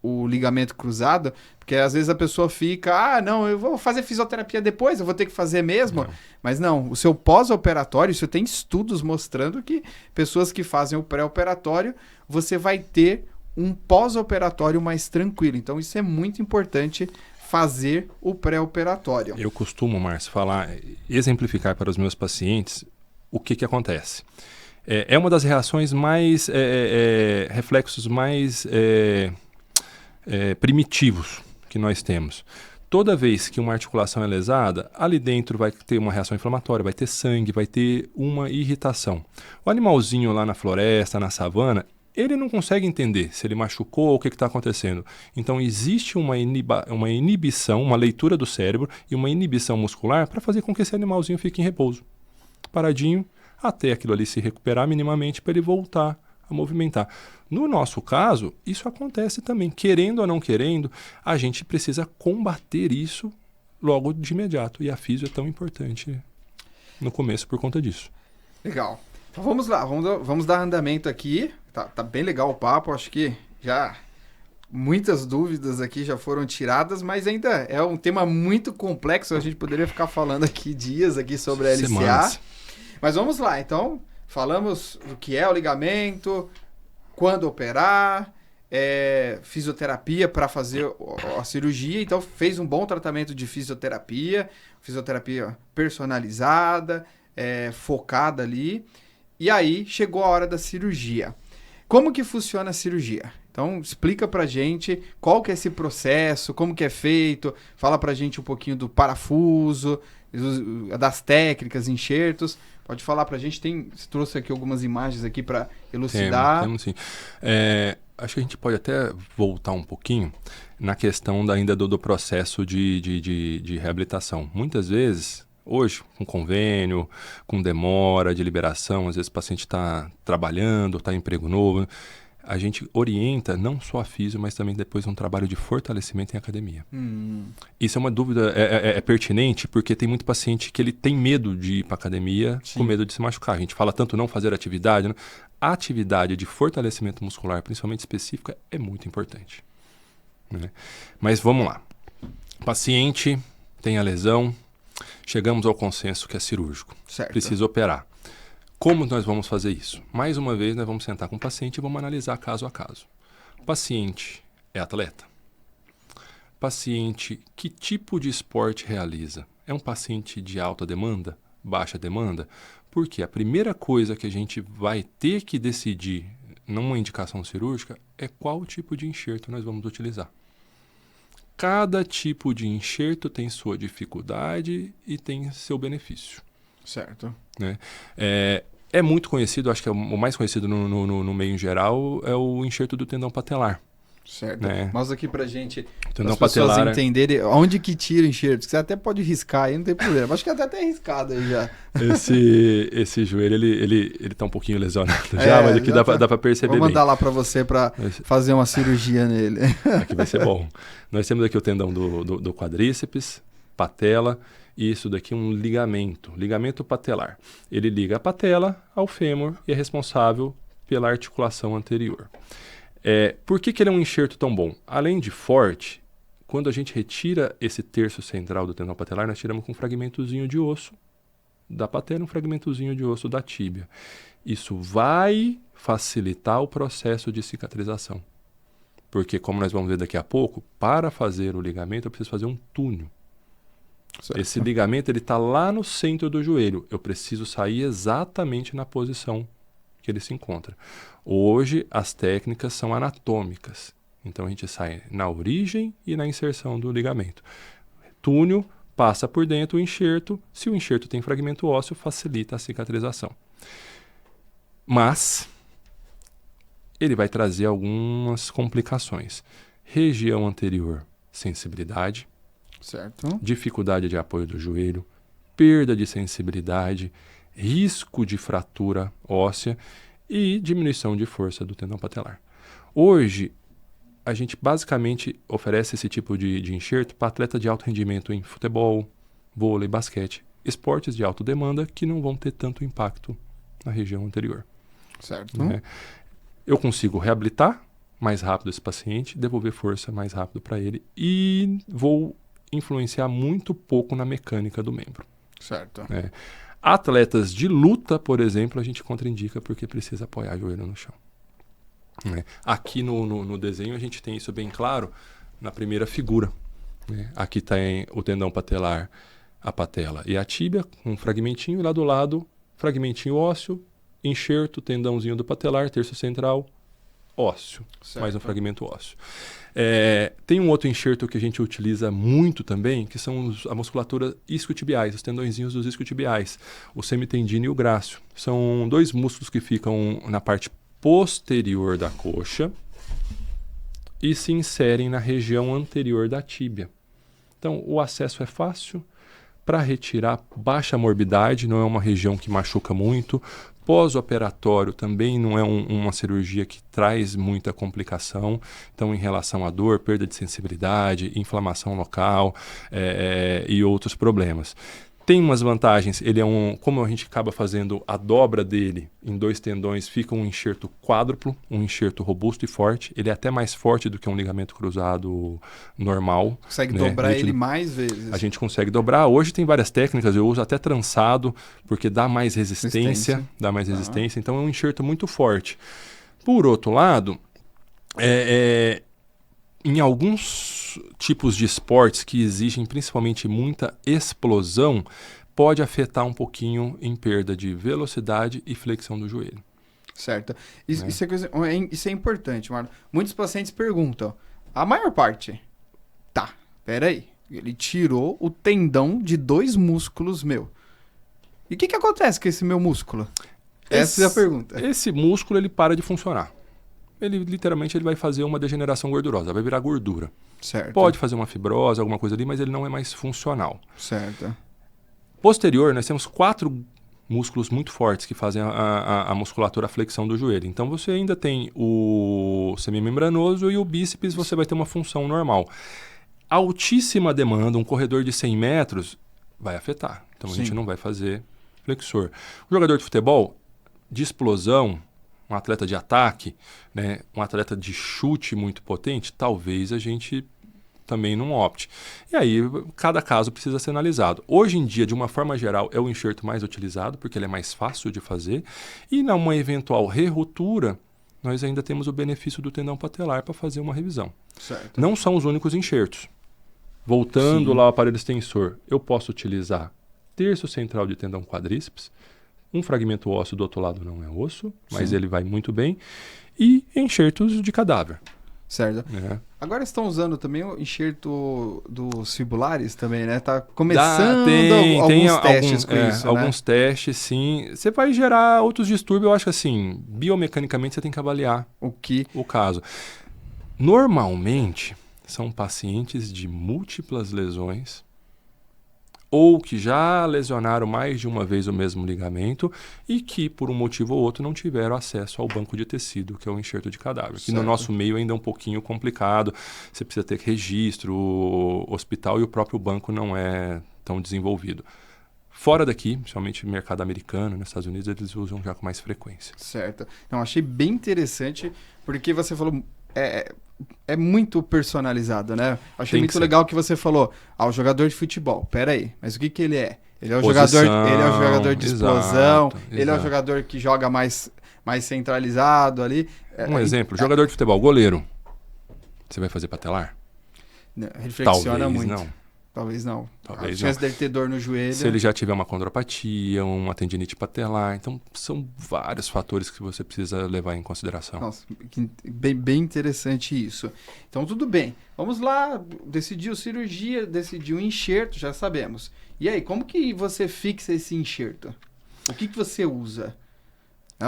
o ligamento cruzado, porque às vezes a pessoa fica, não, eu vou fazer fisioterapia depois, eu vou ter que fazer mesmo. Não. Mas não, o seu pós-operatório, isso tem estudos mostrando que pessoas que fazem o pré-operatório, você vai ter um pós-operatório mais tranquilo. Então isso é muito importante, fazer o pré-operatório. Eu costumo, Márcio, exemplificar para os meus pacientes o que acontece. É uma das reações mais, reflexos mais primitivos que nós temos. Toda vez que uma articulação é lesada, ali dentro vai ter uma reação inflamatória, vai ter sangue, vai ter uma irritação. O animalzinho lá na floresta, na savana, ele não consegue entender se ele machucou ou o que está acontecendo. Então existe uma inibição, uma leitura do cérebro e uma inibição muscular para fazer com que esse animalzinho fique em repouso, paradinho, até aquilo ali se recuperar minimamente para ele voltar a movimentar. No nosso caso, isso acontece também. Querendo ou não querendo, a gente precisa combater isso logo de imediato. E a físio é tão importante no começo por conta disso. Legal. Então vamos lá, vamos dar andamento aqui. Tá bem legal o papo, acho que já muitas dúvidas aqui já foram tiradas, mas ainda é um tema muito complexo. A gente poderia ficar falando aqui dias aqui sobre a LCA. Semanas. Mas vamos lá, então... Falamos do que é o ligamento, quando operar, fisioterapia para fazer a cirurgia. Então, fez um bom tratamento de fisioterapia personalizada, focada ali. E aí, chegou a hora da cirurgia. Como que funciona a cirurgia? Então, explica pra gente qual que é esse processo, como que é feito. Fala pra gente um pouquinho do parafuso, das técnicas, enxertos. Pode falar pra gente, você trouxe aqui algumas imagens aqui para elucidar. Temos sim. Acho que a gente pode até voltar um pouquinho na questão ainda do processo de reabilitação. Muitas vezes, hoje, com convênio, com demora de liberação, às vezes o paciente está trabalhando, está em emprego novo, a gente orienta não só a físio, mas também depois um trabalho de fortalecimento em academia. Isso é uma dúvida, é pertinente, porque tem muito paciente que ele tem medo de ir para academia, Sim. com medo de se machucar. A gente fala tanto não fazer atividade, né? A atividade de fortalecimento muscular, principalmente específica, é muito importante. Né? Mas vamos lá. O paciente tem a lesão, Chegamos ao consenso que é cirúrgico. Certo. Precisa operar. Como nós vamos fazer isso? Mais uma vez, nós vamos sentar com o paciente e vamos analisar caso a caso. O paciente é atleta? Paciente, que tipo de esporte realiza? É um paciente de alta demanda? Baixa demanda? Porque a primeira coisa que a gente vai ter que decidir numa indicação cirúrgica é qual tipo de enxerto nós vamos utilizar. Cada tipo de enxerto tem sua dificuldade e tem seu benefício. Certo. Né? É muito conhecido, acho que é o mais conhecido no meio em geral, é o enxerto do tendão patelar. Certo. Né? Mostra aqui pra gente, Tendão as pessoas patelar, entenderem onde que tira o enxerto. Você até pode riscar aí, não tem problema. Acho que até riscado aí já. Esse joelho, ele tá um pouquinho lesionado já, mas aqui dá pra perceber bem. Vou mandar lá pra você pra fazer uma cirurgia nele. Aqui vai ser bom. Nós temos aqui o tendão do quadríceps, patela, e isso daqui é um ligamento patelar. Ele liga a patela ao fêmur e é responsável pela articulação anterior. Por que ele é um enxerto tão bom? Além de forte, quando a gente retira esse terço central do tendão patelar, nós tiramos com um fragmentozinho de osso da patela e um fragmentozinho de osso da tíbia. Isso vai facilitar o processo de cicatrização. Porque, como nós vamos ver daqui a pouco, para fazer o ligamento eu preciso fazer um túnel. Certo. Esse ligamento está lá no centro do joelho. Eu preciso sair exatamente na posição que ele se encontra. Hoje, as técnicas são anatômicas. Então, a gente sai na origem e na inserção do ligamento. Túnel, passa por dentro o enxerto. Se o enxerto tem fragmento ósseo, facilita a cicatrização. Mas ele vai trazer algumas complicações. Região anterior, sensibilidade. Certo. Dificuldade de apoio do joelho, perda de sensibilidade, risco de fratura óssea e diminuição de força do tendão patelar. Hoje, a gente basicamente oferece esse tipo de enxerto para atleta de alto rendimento em futebol, vôlei, basquete, esportes de alta demanda que não vão ter tanto impacto na região anterior. Certo. Né? Eu consigo reabilitar mais rápido esse paciente, devolver força mais rápido para ele e vou influenciar muito pouco na mecânica do membro. Certo. Atletas de luta, por exemplo, a gente contraindica porque precisa apoiar o joelho no chão. Aqui no desenho a gente tem isso bem claro na primeira figura. Aqui tem o tendão patelar, a patela e a tíbia, um fragmentinho, e lá do lado, fragmentinho ósseo, enxerto, tendãozinho do patelar, terço central, ósseo, certo. Mais um fragmento ósseo. Tem um outro enxerto que a gente utiliza muito também, que são a musculatura isquiotibiais, os tendõezinhos dos isquiotibiais, o semitendino e o grácil. São dois músculos que ficam na parte posterior da coxa e se inserem na região anterior da tíbia. Então, o acesso é fácil. Para retirar, baixa morbidade, não é uma região que machuca muito. Pós-operatório também não é uma cirurgia que traz muita complicação. Então, em relação à dor, perda de sensibilidade, inflamação local e outros problemas. Tem umas vantagens, como a gente acaba fazendo a dobra dele em dois tendões, fica um enxerto quádruplo, um enxerto robusto e forte. Ele é até mais forte do que um ligamento cruzado normal. Consegue dobrar ele mais vezes. A gente consegue dobrar. Hoje tem várias técnicas, eu uso até trançado, porque dá mais resistência. Dá mais resistência, então é um enxerto muito forte. Por outro lado, em alguns tipos de esportes que exigem principalmente muita explosão, pode afetar um pouquinho em perda de velocidade e flexão do joelho. Certo. Isso é importante, Marlon. Muitos pacientes perguntam, a maior parte, peraí, ele tirou o tendão de 2 músculos meu. E o que acontece com esse meu músculo? Essa é a pergunta. Esse músculo, ele para de funcionar. Ele literalmente vai fazer uma degeneração gordurosa, vai virar gordura. Certo. Pode fazer uma fibrose, alguma coisa ali, mas ele não é mais funcional. Certo. Posterior, nós temos 4 músculos muito fortes que fazem a musculatura, a flexão do joelho. Então você ainda tem o semimembranoso e o bíceps, você vai ter uma função normal. Altíssima demanda, um corredor de 100 metros, vai afetar. Então a gente não vai fazer flexor. O jogador de futebol, de explosão, um atleta de ataque, um atleta de chute muito potente, talvez a gente também não opte. E aí, cada caso precisa ser analisado. Hoje em dia, de uma forma geral, é o enxerto mais utilizado, porque ele é mais fácil de fazer. E numa eventual reruptura, nós ainda temos o benefício do tendão patelar para fazer uma revisão. Certo. Não são os únicos enxertos. Voltando lá ao aparelho extensor, eu posso utilizar terço central de tendão quadríceps, um fragmento ósseo do outro lado não é osso, mas ele vai muito bem, e enxertos de cadáver. Certo. Né? Agora estão usando também o enxerto dos fibulares também, né? Tá começando alguns testes com isso, né? Alguns testes, sim. Você vai gerar outros distúrbios, eu acho que assim, biomecanicamente você tem que avaliar o caso. Normalmente, são pacientes de múltiplas lesões, ou que já lesionaram mais de uma vez o mesmo ligamento e que, por um motivo ou outro, não tiveram acesso ao banco de tecido, que é o enxerto de cadáver. Que no nosso meio ainda é um pouquinho complicado. Você precisa ter registro, o hospital e o próprio banco não é tão desenvolvido. Fora daqui, principalmente no mercado americano, nos Estados Unidos, eles usam já com mais frequência. Certo. Então, achei bem interessante, porque você falou... É muito personalizado, né? Achei muito legal que você falou, o jogador de futebol. Pera aí, mas o que ele é? Ele é o jogador de explosão, ele é o jogador que joga mais centralizado ali. Um exemplo, jogador de futebol, goleiro. Você vai fazer patelar? Reflexiona muito. Não. Talvez não. Talvez a chance dele ter dor no joelho. Se ele já tiver uma condropatia, uma tendinite patelar. Então, são vários fatores que você precisa levar em consideração. Nossa, bem interessante isso. Então, tudo bem. Vamos lá, decidiu cirurgia, decidiu enxerto, já sabemos. E aí, como que você fixa esse enxerto? O que você usa?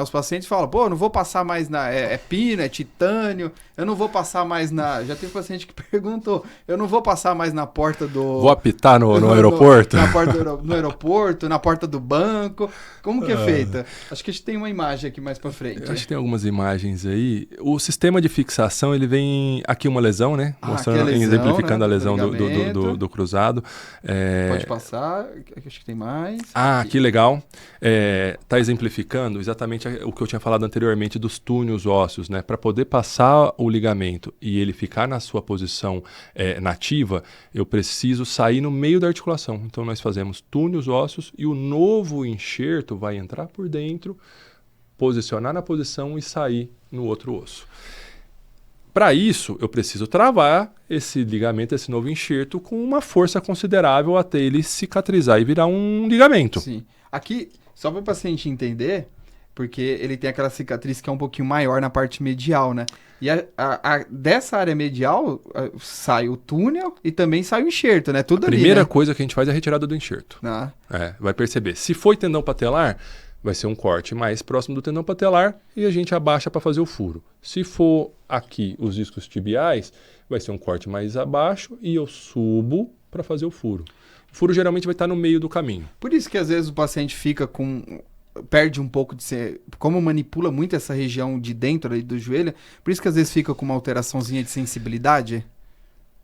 Os pacientes falam, pô, eu não vou passar mais na... É pino, é titânio, eu não vou passar mais na... Já teve paciente que perguntou, eu não vou passar mais na porta do... Vou apitar no aeroporto? Na porta no aeroporto, na porta do banco. Como que é feita? Acho que a gente tem uma imagem aqui mais pra frente. Acho que tem algumas imagens aí. O sistema de fixação, ele vem... Aqui uma lesão, né? Mostrando, exemplificando, né? A lesão do cruzado. Pode passar, acho que tem mais. Aqui. Que legal. Tá exemplificando exatamente o que eu tinha falado anteriormente dos túneos ósseos, né? Para poder passar o ligamento e ele ficar na sua posição nativa, eu preciso sair no meio da articulação. Então nós fazemos túneos ósseos e o novo enxerto vai entrar por dentro, posicionar na posição e sair no outro osso. Para isso, eu preciso travar esse ligamento, esse novo enxerto, com uma força considerável até ele cicatrizar e virar um ligamento. Sim. Aqui, só para o paciente entender, porque ele tem aquela cicatriz que é um pouquinho maior na parte medial, né? E dessa área medial sai o túnel e também sai o enxerto, né? Tudo ali, primeira coisa que a gente faz é a retirada do enxerto. Ah. Vai perceber. Se foi tendão patelar, vai ser um corte mais próximo do tendão patelar e a gente abaixa para fazer o furo. Se for aqui os discos tibiais, vai ser um corte mais abaixo e eu subo para fazer o furo. O furo geralmente vai estar no meio do caminho. Por isso que às vezes o paciente perde um pouco de ser... Como manipula muito essa região de dentro ali do joelho, por isso que às vezes fica com uma alteraçãozinha de sensibilidade?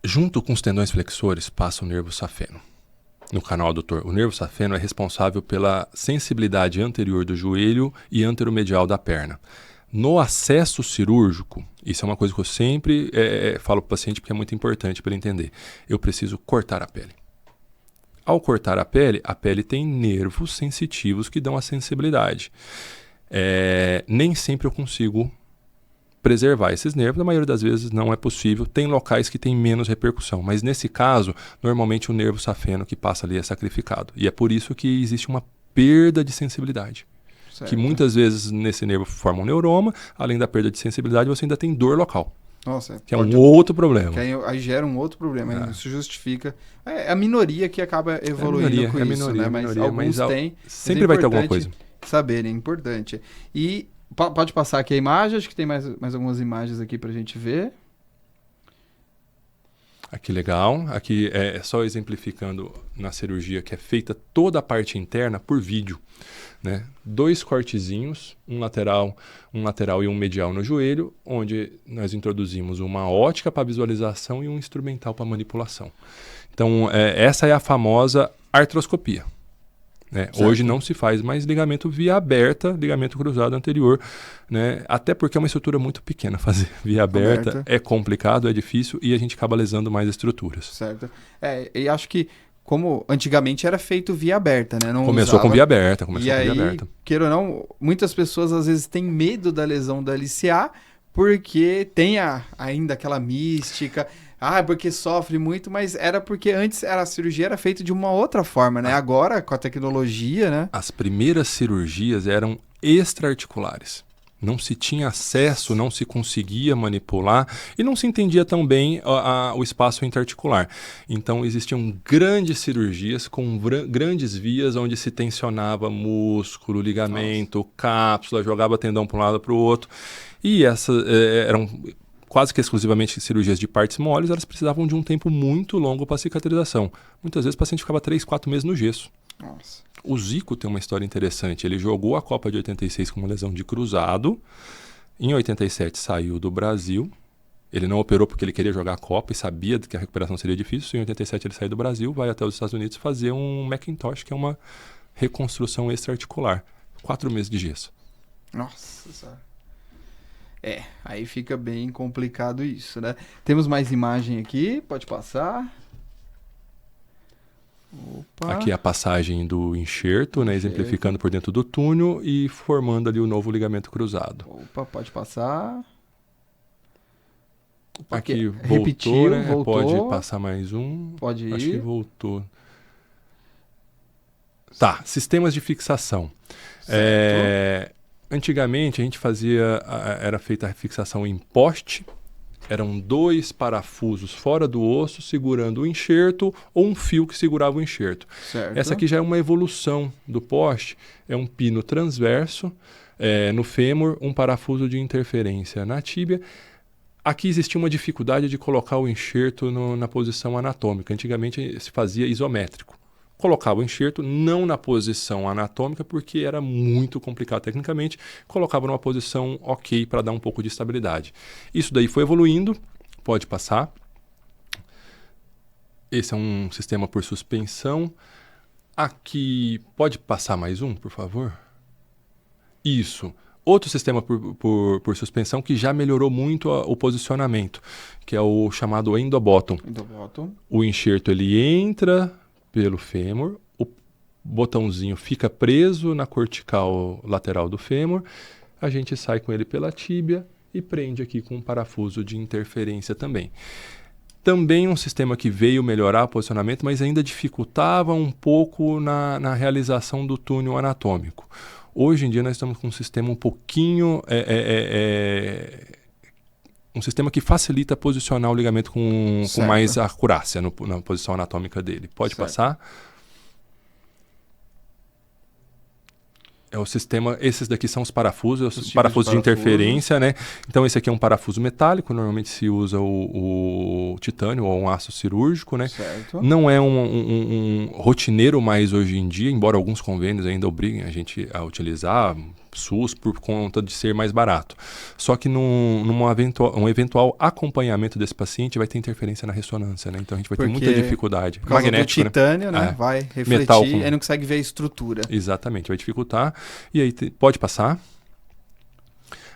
Junto com os tendões flexores passa o nervo safeno. No canal adutor, o nervo safeno é responsável pela sensibilidade anterior do joelho e anteromedial da perna. No acesso cirúrgico, isso é uma coisa que eu sempre falo para o paciente porque é muito importante para ele entender. Eu preciso cortar a pele. Ao cortar a pele tem nervos sensitivos que dão a sensibilidade. Nem sempre eu consigo preservar esses nervos, na maioria das vezes não é possível. Tem locais que tem menos repercussão, mas nesse caso, normalmente o nervo safeno que passa ali é sacrificado. E é por isso que existe uma perda de sensibilidade. Certo. Que muitas vezes nesse nervo forma um neuroma, além da perda de sensibilidade, você ainda tem dor local. Nossa, que é um outro problema. Que aí gera um outro problema. Isso justifica. É a minoria que acaba evoluindo com isso, né? Mas alguns têm. Sempre vai ter alguma coisa. Saber, é importante. E pode passar aqui a imagem, acho que tem mais algumas imagens aqui pra gente ver. Aqui legal. Aqui é só exemplificando na cirurgia que é feita toda a parte interna por vídeo. Né? 2 cortezinhos, um lateral e um medial no joelho, onde nós introduzimos uma ótica para visualização e um instrumental para manipulação. Então, essa é a famosa artroscopia. né? Certo. Hoje não se faz mais ligamento via aberta, ligamento cruzado anterior, né? Até porque é uma estrutura muito pequena. Fazer via aberta é complicado, é difícil e a gente acaba lesando mais estruturas. Certo. E acho que, como antigamente era feito via aberta, né? Não Começou usava... com via aberta, queira ou não, muitas pessoas às vezes têm medo da lesão da LCA porque tem ainda aquela mística, porque sofre muito, mas era porque antes a cirurgia era feita de uma outra forma, né? Agora, com a tecnologia, né? As primeiras cirurgias eram extraarticulares. Não se tinha acesso, não se conseguia manipular e não se entendia tão bem o espaço interarticular. Então existiam grandes cirurgias com grandes vias onde se tensionava músculo, ligamento, cápsula, jogava tendão para um lado para o outro. E essas eram quase que exclusivamente cirurgias de partes moles, elas precisavam de um tempo muito longo para cicatrização. Muitas vezes o paciente ficava 3, 4 meses no gesso. Nossa. O Zico tem uma história interessante. Ele jogou a Copa de 86 com uma lesão de cruzado. Em 87 saiu do Brasil. Ele não operou porque ele queria jogar a Copa e sabia que a recuperação seria difícil. Em 87 ele saiu do Brasil, vai até os Estados Unidos fazer um Macintosh, que é uma reconstrução extraarticular. 4 meses de gesso. Nossa. Aí fica bem complicado isso, né? Temos mais imagem aqui, pode passar. Opa. Aqui é a passagem do enxerto, né, exemplificando por dentro do túnel e formando ali o novo ligamento cruzado. Opa, pode passar. Aqui voltou, repetiu, né? voltou. Pode passar mais um. Pode ir. Acho que voltou. Tá, sistemas de fixação. Antigamente a gente era feita a fixação em poste. Eram 2 parafusos fora do osso segurando o enxerto ou um fio que segurava o enxerto. Certo. Essa aqui já é uma evolução do poste. É um pino transverso no fêmur, um parafuso de interferência na tíbia. Aqui existia uma dificuldade de colocar o enxerto na posição anatômica. Antigamente se fazia isométrico. Colocava o enxerto não na posição anatômica porque era muito complicado tecnicamente, colocava numa posição ok para dar um pouco de estabilidade. Isso daí foi evoluindo, pode passar. Esse é um sistema por suspensão. Aqui, pode passar mais um, por favor? Isso. Outro sistema por suspensão que já melhorou muito o posicionamento, que é o chamado endobottom. O enxerto ele entra pelo fêmur, o botãozinho fica preso na cortical lateral do fêmur, a gente sai com ele pela tíbia e prende aqui com um parafuso de interferência também. Também um sistema que veio melhorar o posicionamento, mas ainda dificultava um pouco na realização do túnel anatômico. Hoje em dia nós estamos com um sistema um pouquinho... um sistema que facilita posicionar o ligamento com mais acurácia na posição anatômica dele. Pode passar. É o sistema, esses daqui são os parafusos, os parafusos de interferência, né? Então esse aqui é um parafuso metálico, normalmente se usa o titânio ou um aço cirúrgico, né? Certo. Não é um rotineiro mais hoje em dia, embora alguns convênios ainda obriguem a gente a utilizar SUS por conta de ser mais barato. Só que um eventual acompanhamento desse paciente vai ter interferência na ressonância, né? Então a gente vai ter muita dificuldade. Por causa do titânio, né? Vai refletir, metal aí não consegue ver a estrutura. Exatamente, vai dificultar. E aí pode passar.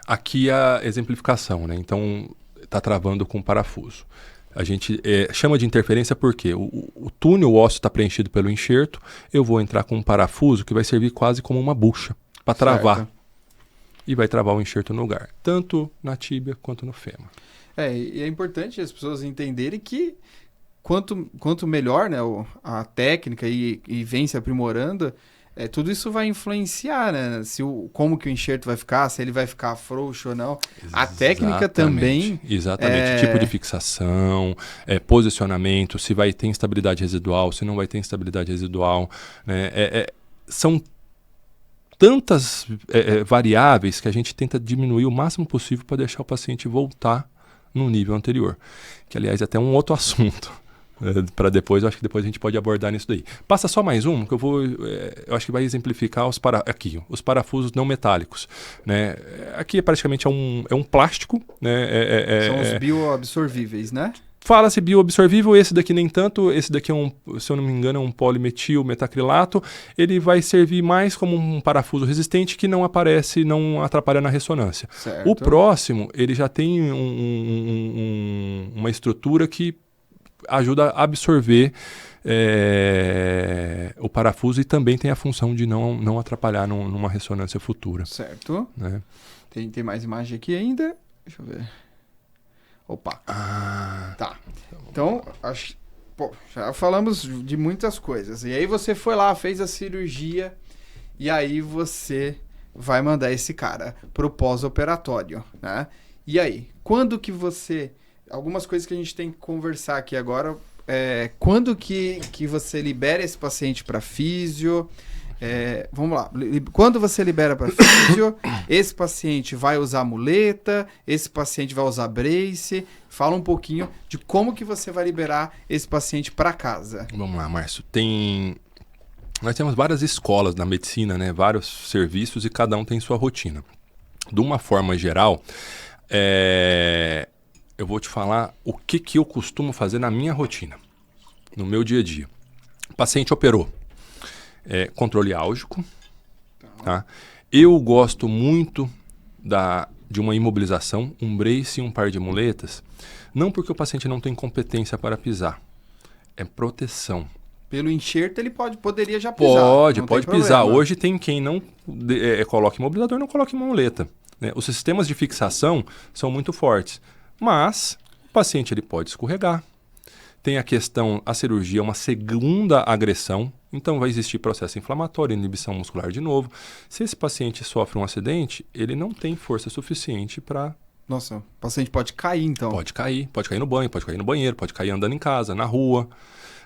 Aqui a exemplificação, né? Então está travando com parafuso. A gente chama de interferência porque o túnel ósseo está preenchido pelo enxerto, eu vou entrar com um parafuso que vai servir quase como uma bucha para travar. E vai travar o enxerto no lugar, tanto na tíbia quanto no fêmur. E é importante as pessoas entenderem que quanto melhor, né, a técnica e vem se aprimorando, tudo isso vai influenciar, né? Como que o enxerto vai ficar, se ele vai ficar frouxo ou não. A técnica também... Exatamente. Tipo de fixação, posicionamento, se vai ter instabilidade residual, se não vai ter instabilidade residual. Né? São tantas variáveis que a gente tenta diminuir o máximo possível para deixar o paciente voltar no nível anterior. Que, aliás, é até um outro assunto. Para depois, eu acho que depois a gente pode abordar nisso daí. Passa só mais um, que eu acho que vai exemplificar os parafusos não metálicos. Né? Aqui praticamente é um plástico. Né? São os bioabsorvíveis, né? Fala-se bioabsorvível, esse daqui nem tanto, esse daqui se eu não me engano, é um polimetil metacrilato, ele vai servir mais como um parafuso resistente que não aparece, não atrapalha na ressonância. Certo. O próximo, ele já tem uma estrutura que ajuda a absorver o parafuso e também tem a função de não atrapalhar numa ressonância futura. Certo. Né? Tem mais imagem aqui ainda? Deixa eu ver. Opa. Tá. Então, já falamos de muitas coisas. E aí você foi lá, fez a cirurgia e aí você vai mandar esse cara pro pós-operatório, né? E aí, quando que você... Algumas coisas que a gente tem que conversar aqui agora. Quando que você libera esse paciente para físio? Vamos lá. Quando você libera para físio, esse paciente vai usar muleta, esse paciente vai usar brace. Fala um pouquinho de como que você vai liberar esse paciente para casa. Vamos lá, Márcio. Nós temos várias escolas na medicina, né? Vários serviços e cada um tem sua rotina. De uma forma geral, eu vou te falar o que eu costumo fazer na minha rotina, no meu dia a dia. O paciente operou. Controle álgico. Tá? Eu gosto muito de uma imobilização, um brace e um par de muletas, não porque o paciente não tem competência para pisar, é proteção. Pelo enxerto ele poderia já pisar. Pode pisar. Hoje tem quem não coloca imobilizador, não coloca muleta. Né? Os sistemas de fixação são muito fortes, mas o paciente ele pode escorregar. Tem a cirurgia é uma segunda agressão, então vai existir processo inflamatório, inibição muscular de novo. Se esse paciente sofre um acidente, ele não tem força suficiente para... Nossa, o paciente pode cair então. Pode cair no banho, pode cair no banheiro, pode cair andando em casa, na rua.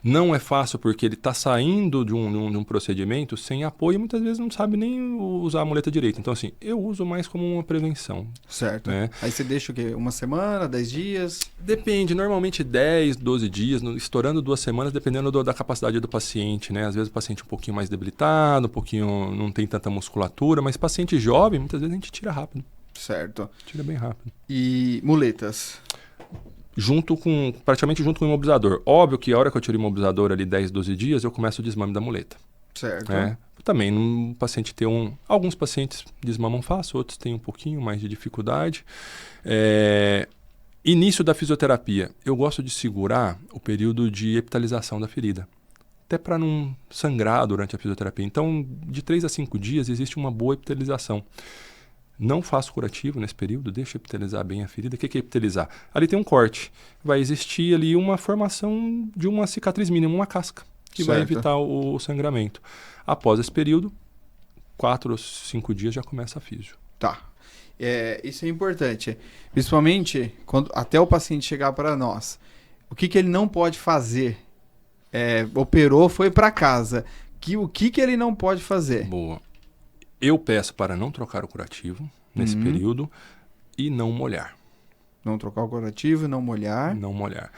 Não é fácil porque ele está saindo de um procedimento sem apoio e muitas vezes não sabe nem usar a muleta direito. Então, assim, eu uso mais como uma prevenção. Certo. Né? Aí você deixa o quê? Uma semana, 10 dias? Depende. Normalmente 10, 12 dias, estourando 2 semanas, dependendo da capacidade do paciente. Né? Às vezes o paciente é um pouquinho mais debilitado, um pouquinho não tem tanta musculatura, mas paciente jovem, muitas vezes a gente tira rápido. Certo. Tira bem rápido. E muletas? Praticamente junto com o imobilizador. Óbvio que a hora que eu tiro o imobilizador ali 10, 12 dias, eu começo o desmame da muleta. Certo. Também, um paciente alguns pacientes desmamam fácil, outros têm um pouquinho mais de dificuldade. Início da fisioterapia. Eu gosto de segurar o período de epitalização da ferida. Até para não sangrar durante a fisioterapia. Então, de 3 a 5 dias existe uma boa epitalização. Não faço curativo nesse período, deixa epitalizar bem a ferida. O que é epitalizar? Ali tem um corte. Vai existir ali uma formação de uma cicatriz mínima, uma casca, que vai evitar o sangramento. Após esse período, 4 ou 5 dias já começa a físio. Tá. Isso é importante. Principalmente até o paciente chegar para nós. O que ele não pode fazer? Operou, foi para casa. O que ele não pode fazer? Boa. Eu peço para não trocar o curativo nesse período e não molhar. Não trocar o curativo e não molhar. Não molhar.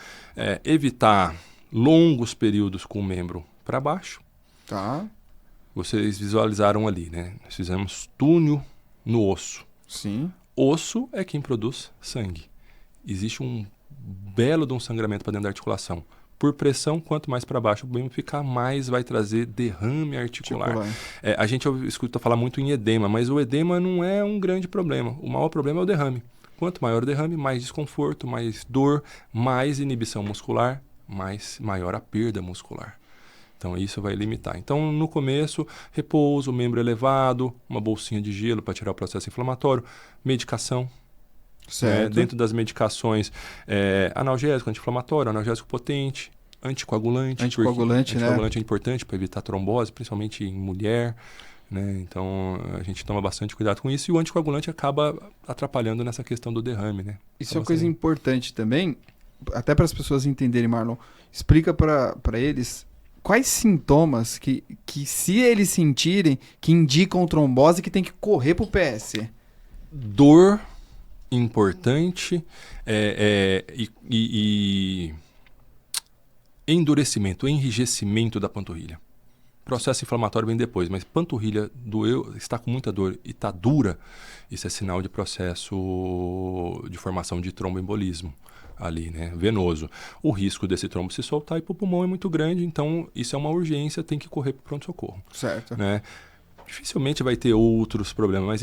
Evitar longos períodos com o membro para baixo. Tá. Vocês visualizaram ali, né? Nós fizemos túnel no osso. Sim. Osso é quem produz sangue. Existe um belo de um sangramento para dentro da articulação. Por pressão, quanto mais para baixo o membro ficar, mais vai trazer derrame articular. A gente escuta falar muito em edema, mas o edema não é um grande problema. O maior problema é o derrame. Quanto maior o derrame, mais desconforto, mais dor, mais inibição muscular, maior a perda muscular. Então, isso vai limitar. Então, no começo, repouso, membro elevado, uma bolsinha de gelo para tirar o processo inflamatório, medicação. Dentro das medicações, analgésico, anti-inflamatório, analgésico potente, anticoagulante. Anticoagulante, né? Anticoagulante é importante para evitar trombose, principalmente em mulher. Né? Então, a gente toma bastante cuidado com isso. E o anticoagulante acaba atrapalhando nessa questão do derrame. Né? Isso é uma coisa importante também, até para as pessoas entenderem, Marlon. Explica para eles quais sintomas que se eles sentirem, que indicam trombose, que tem que correr para o PS. Dor importante e endurecimento, enrijecimento da panturrilha. Processo inflamatório vem depois, mas panturrilha doeu, está com muita dor e está dura, isso é sinal de processo de formação de tromboembolismo ali, né, venoso. O risco desse trombo se soltar e para o pulmão é muito grande, então isso é uma urgência, tem que correr para o pronto-socorro. Certo. Né? Dificilmente vai ter outros problemas, mas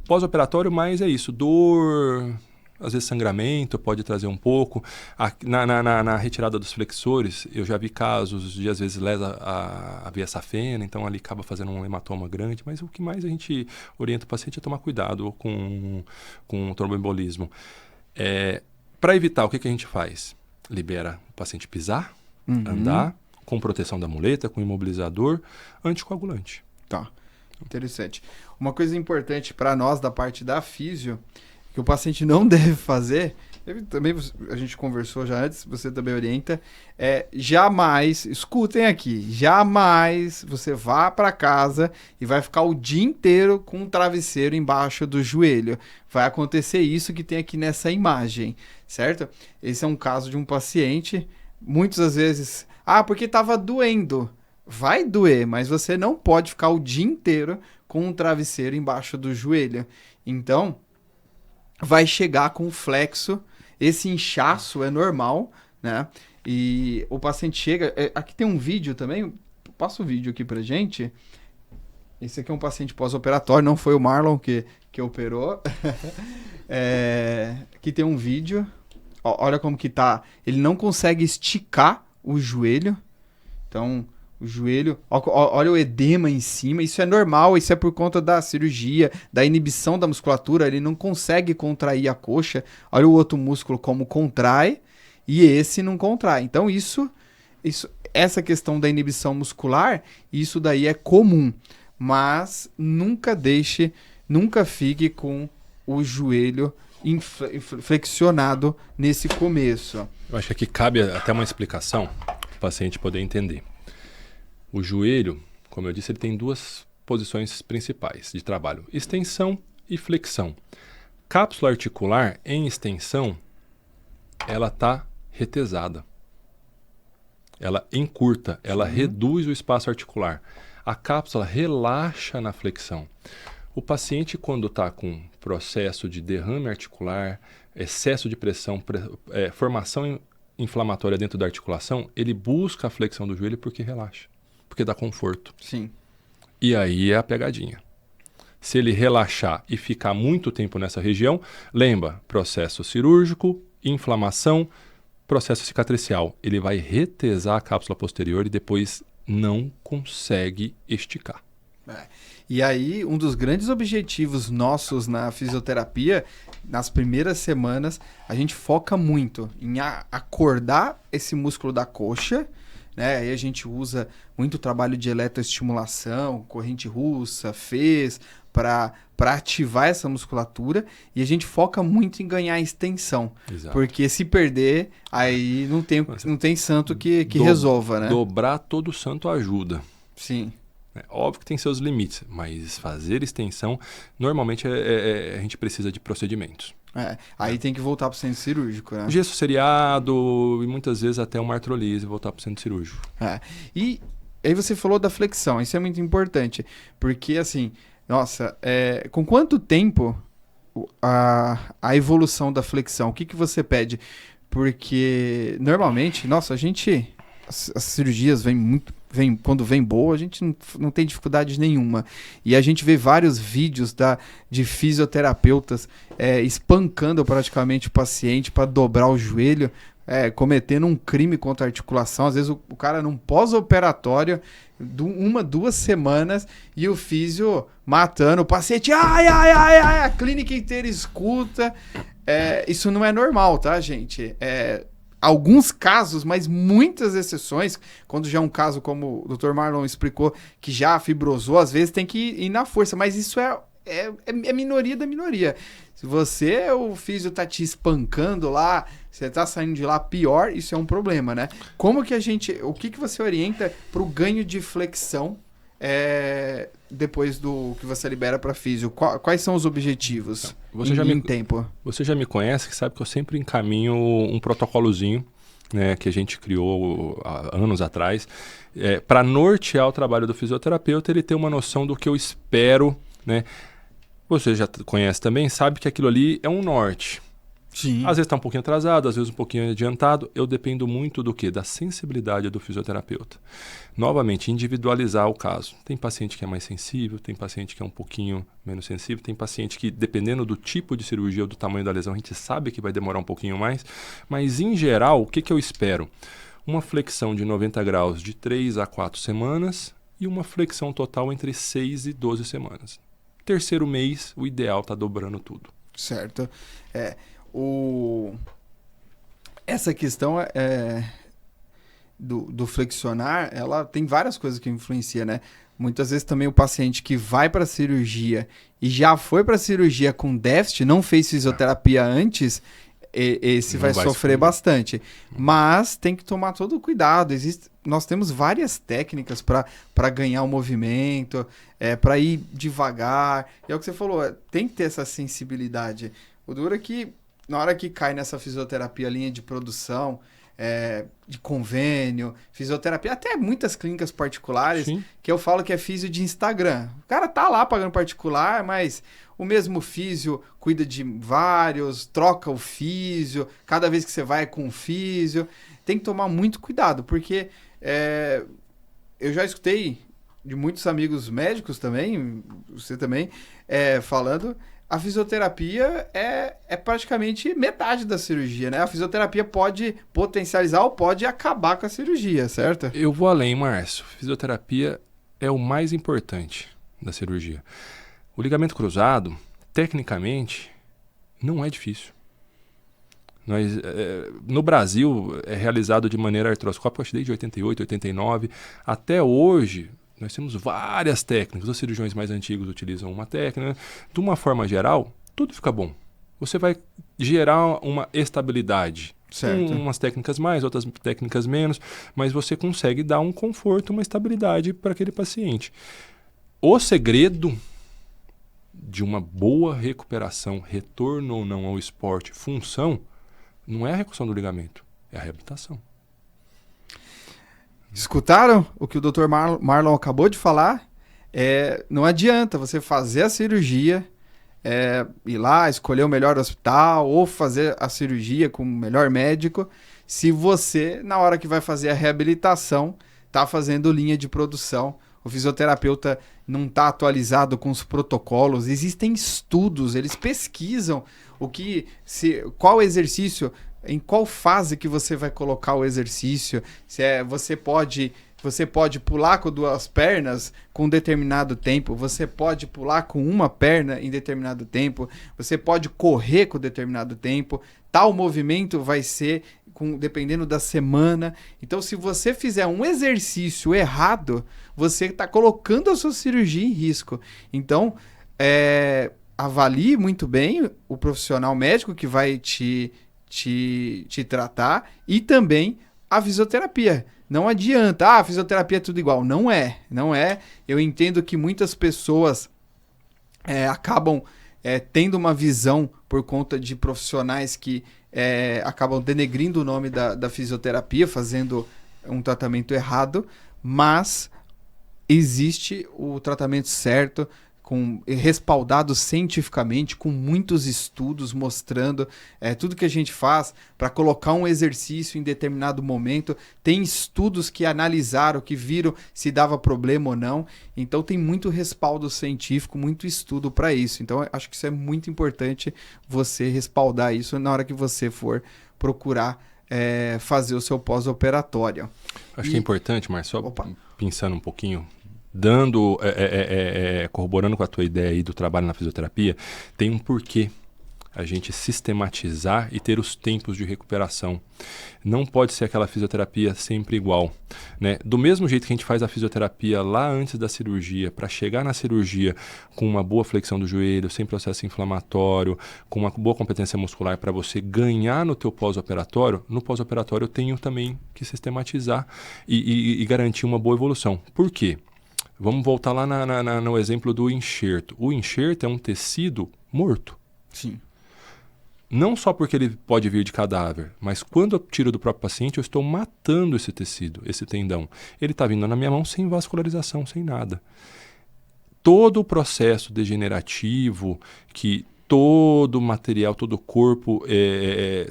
pós-operatório mais é isso, dor, às vezes sangramento pode trazer um pouco. Na retirada dos flexores, eu já vi casos de às vezes lesa a via safena, então ali acaba fazendo um hematoma grande, mas o que mais a gente orienta o paciente é tomar cuidado com o tromboembolismo. Para evitar, o que a gente faz? Libera o paciente pisar, andar, com proteção da muleta, com imobilizador, anticoagulante. Tá, interessante. Uma coisa importante para nós da parte da físio, que o paciente não deve fazer, também a gente conversou já antes, você também orienta, jamais, escutem aqui, jamais você vá para casa e vai ficar o dia inteiro com um travesseiro embaixo do joelho. Vai acontecer isso que tem aqui nessa imagem, certo? Esse é um caso de um paciente, muitas vezes, porque estava doendo. Vai doer, mas você não pode ficar o dia inteiro com um travesseiro embaixo do joelho. Então, vai chegar com flexo, esse inchaço é normal, né? E o paciente chega... aqui tem um vídeo também, passa o vídeo aqui pra gente. Esse aqui é um paciente pós-operatório, não foi o Marlon que operou. Aqui tem um vídeo, olha como que tá, ele não consegue esticar o joelho, então... O joelho, olha o edema em cima, isso é normal, isso é por conta da cirurgia, da inibição da musculatura, ele não consegue contrair a coxa, olha o outro músculo como contrai e esse não contrai. Então essa questão da inibição muscular, isso daí é comum, mas nunca fique com o joelho flexionado nesse começo. Eu acho que aqui cabe até uma explicação para o paciente poder entender. O joelho, como eu disse, ele tem duas posições principais de trabalho, extensão e flexão. Cápsula articular em extensão, ela está retesada. Ela encurta, ela reduz o espaço articular. A cápsula relaxa na flexão. O paciente, quando está com processo de derrame articular, excesso de pressão, formação inflamatória dentro da articulação, ele busca a flexão do joelho porque relaxa. Porque dá conforto. Sim. E aí é a pegadinha. Se ele relaxar e ficar muito tempo nessa região, lembra, processo cirúrgico, inflamação, processo cicatricial. Ele vai retesar a cápsula posterior e depois não consegue esticar. E aí, um dos grandes objetivos nossos na fisioterapia, nas primeiras semanas, a gente foca muito em acordar esse músculo da coxa, né? Aí a gente usa muito trabalho de eletroestimulação, corrente russa, fez, para ativar essa musculatura, e a gente foca muito em ganhar extensão. Exato. Porque se perder, aí não tem santo que resolva, né? Dobrar todo santo ajuda. Sim. Óbvio que tem seus limites, mas fazer extensão, normalmente a gente precisa de procedimentos. Aí tem que voltar para o centro cirúrgico, né? Gesso seriado e muitas vezes até uma artrolise e voltar para o centro cirúrgico. E aí você falou da flexão, isso é muito importante, porque assim, nossa, com quanto tempo a evolução da flexão, o que você pede? Porque normalmente, nossa, as cirurgias quando vem boa, a gente não tem dificuldade nenhuma. E a gente vê vários vídeos de fisioterapeutas espancando praticamente o paciente para dobrar o joelho, cometendo um crime contra a articulação. Às vezes o cara num pós-operatório, 1-2 semanas, e o físio matando o paciente. A clínica inteira escuta. Isso não é normal, tá, gente? Alguns casos, mas muitas exceções, quando já é um caso como o Dr. Marlon explicou, que já fibrosou, às vezes tem que ir na força, mas isso é minoria da minoria. Se o físio tá te espancando lá, você tá saindo de lá pior, isso é um problema, né? O que você orienta pro ganho de flexão depois do que você libera para físio? Quais são os objetivos tempo? Você já me conhece, que sabe que eu sempre encaminho um protocolozinho né, que a gente criou há anos atrás, para nortear o trabalho do fisioterapeuta, ele ter uma noção do que eu espero, né? Você já conhece também, sabe que aquilo ali é um norte. Sim. Às vezes está um pouquinho atrasado, às vezes um pouquinho adiantado. Eu dependo muito do quê? Da sensibilidade do fisioterapeuta. Novamente, individualizar o caso. Tem paciente que é mais sensível, tem paciente que é um pouquinho menos sensível, tem paciente que, dependendo do tipo de cirurgia ou do tamanho da lesão, a gente sabe que vai demorar um pouquinho mais. Mas, em geral, o que eu espero? Uma flexão de 90 graus de 3 a 4 semanas e uma flexão total entre 6 e 12 semanas. Terceiro mês, o ideal está dobrando tudo. Certo. Essa questão do flexionar, ela tem várias coisas que influenciam, né? Muitas vezes também o paciente que vai para a cirurgia e já foi para a cirurgia com déficit, não fez fisioterapia antes, esse vai sofrer bastante. Mas tem que tomar todo o cuidado. Nós temos várias técnicas para ganhar o movimento, para ir devagar. E é o que você falou, tem que ter essa sensibilidade. O duro é que na hora que cai nessa fisioterapia, linha de produção, de convênio, fisioterapia, até muitas clínicas particulares, sim, que eu falo que é físio de Instagram. O cara tá lá pagando particular, mas o mesmo físio cuida de vários, troca o físio, cada vez que você vai com o físio. Tem que tomar muito cuidado, porque eu já escutei de muitos amigos médicos também, você também, falando... A fisioterapia é praticamente metade da cirurgia, né? A fisioterapia pode potencializar ou pode acabar com a cirurgia, certo? Eu vou além, Márcio. Fisioterapia é o mais importante da cirurgia. O ligamento cruzado, tecnicamente, não é difícil. No Brasil, é realizado de maneira artroscópica, acho que desde 88, 89. Até hoje... Nós temos várias técnicas. Os cirurgiões mais antigos utilizam uma técnica. De uma forma geral, tudo fica bom. Você vai gerar uma estabilidade. Certo. Umas técnicas mais, outras técnicas menos, mas você consegue dar um conforto, uma estabilidade para aquele paciente. O segredo de uma boa recuperação, retorno ou não ao esporte, função, não é a reconstrução do ligamento, é a reabilitação. Escutaram o que o Dr. Marlon acabou de falar? Não adianta você fazer a cirurgia, ir lá, escolher o melhor hospital ou fazer a cirurgia com o melhor médico, se você, na hora que vai fazer a reabilitação, está fazendo linha de produção. O fisioterapeuta não está atualizado com os protocolos. Existem estudos, eles pesquisam qual exercício... Em qual fase que você vai colocar o exercício? Você pode pular com 2 pernas com um determinado tempo, você pode pular com uma perna em determinado tempo, você pode correr com determinado tempo, tal movimento vai ser dependendo da semana. Então, se você fizer um exercício errado, você está colocando a sua cirurgia em risco. Então, avalie muito bem o profissional médico que vai te tratar e também a fisioterapia. Não adianta, a fisioterapia é tudo igual. Não é. Eu entendo que muitas pessoas acabam tendo uma visão por conta de profissionais que acabam denegrindo o nome da fisioterapia, fazendo um tratamento errado, mas existe o tratamento certo, respaldado cientificamente, com muitos estudos mostrando tudo que a gente faz para colocar um exercício em determinado momento. Tem estudos que analisaram, que viram se dava problema ou não. Então tem muito respaldo científico, muito estudo para isso. Então eu acho que isso é muito importante, você respaldar isso na hora que você for procurar fazer o seu pós-operatório. Acho que é importante, Marcelo, só pensando um pouquinho... corroborando com a tua ideia aí do trabalho na fisioterapia, tem um porquê a gente sistematizar e ter os tempos de recuperação. Não pode ser aquela fisioterapia sempre igual, né? Do mesmo jeito que a gente faz a fisioterapia lá antes da cirurgia, para chegar na cirurgia com uma boa flexão do joelho, sem processo inflamatório, com uma boa competência muscular para você ganhar no teu pós-operatório, no pós-operatório eu tenho também que sistematizar e garantir uma boa evolução. Por quê? Vamos voltar lá no exemplo do enxerto. O enxerto é um tecido morto. Sim. Não só porque ele pode vir de cadáver, mas quando eu tiro do próprio paciente, eu estou matando esse tecido, esse tendão. Ele está vindo na minha mão sem vascularização, sem nada. Todo o processo degenerativo, que todo o material, todo o corpo,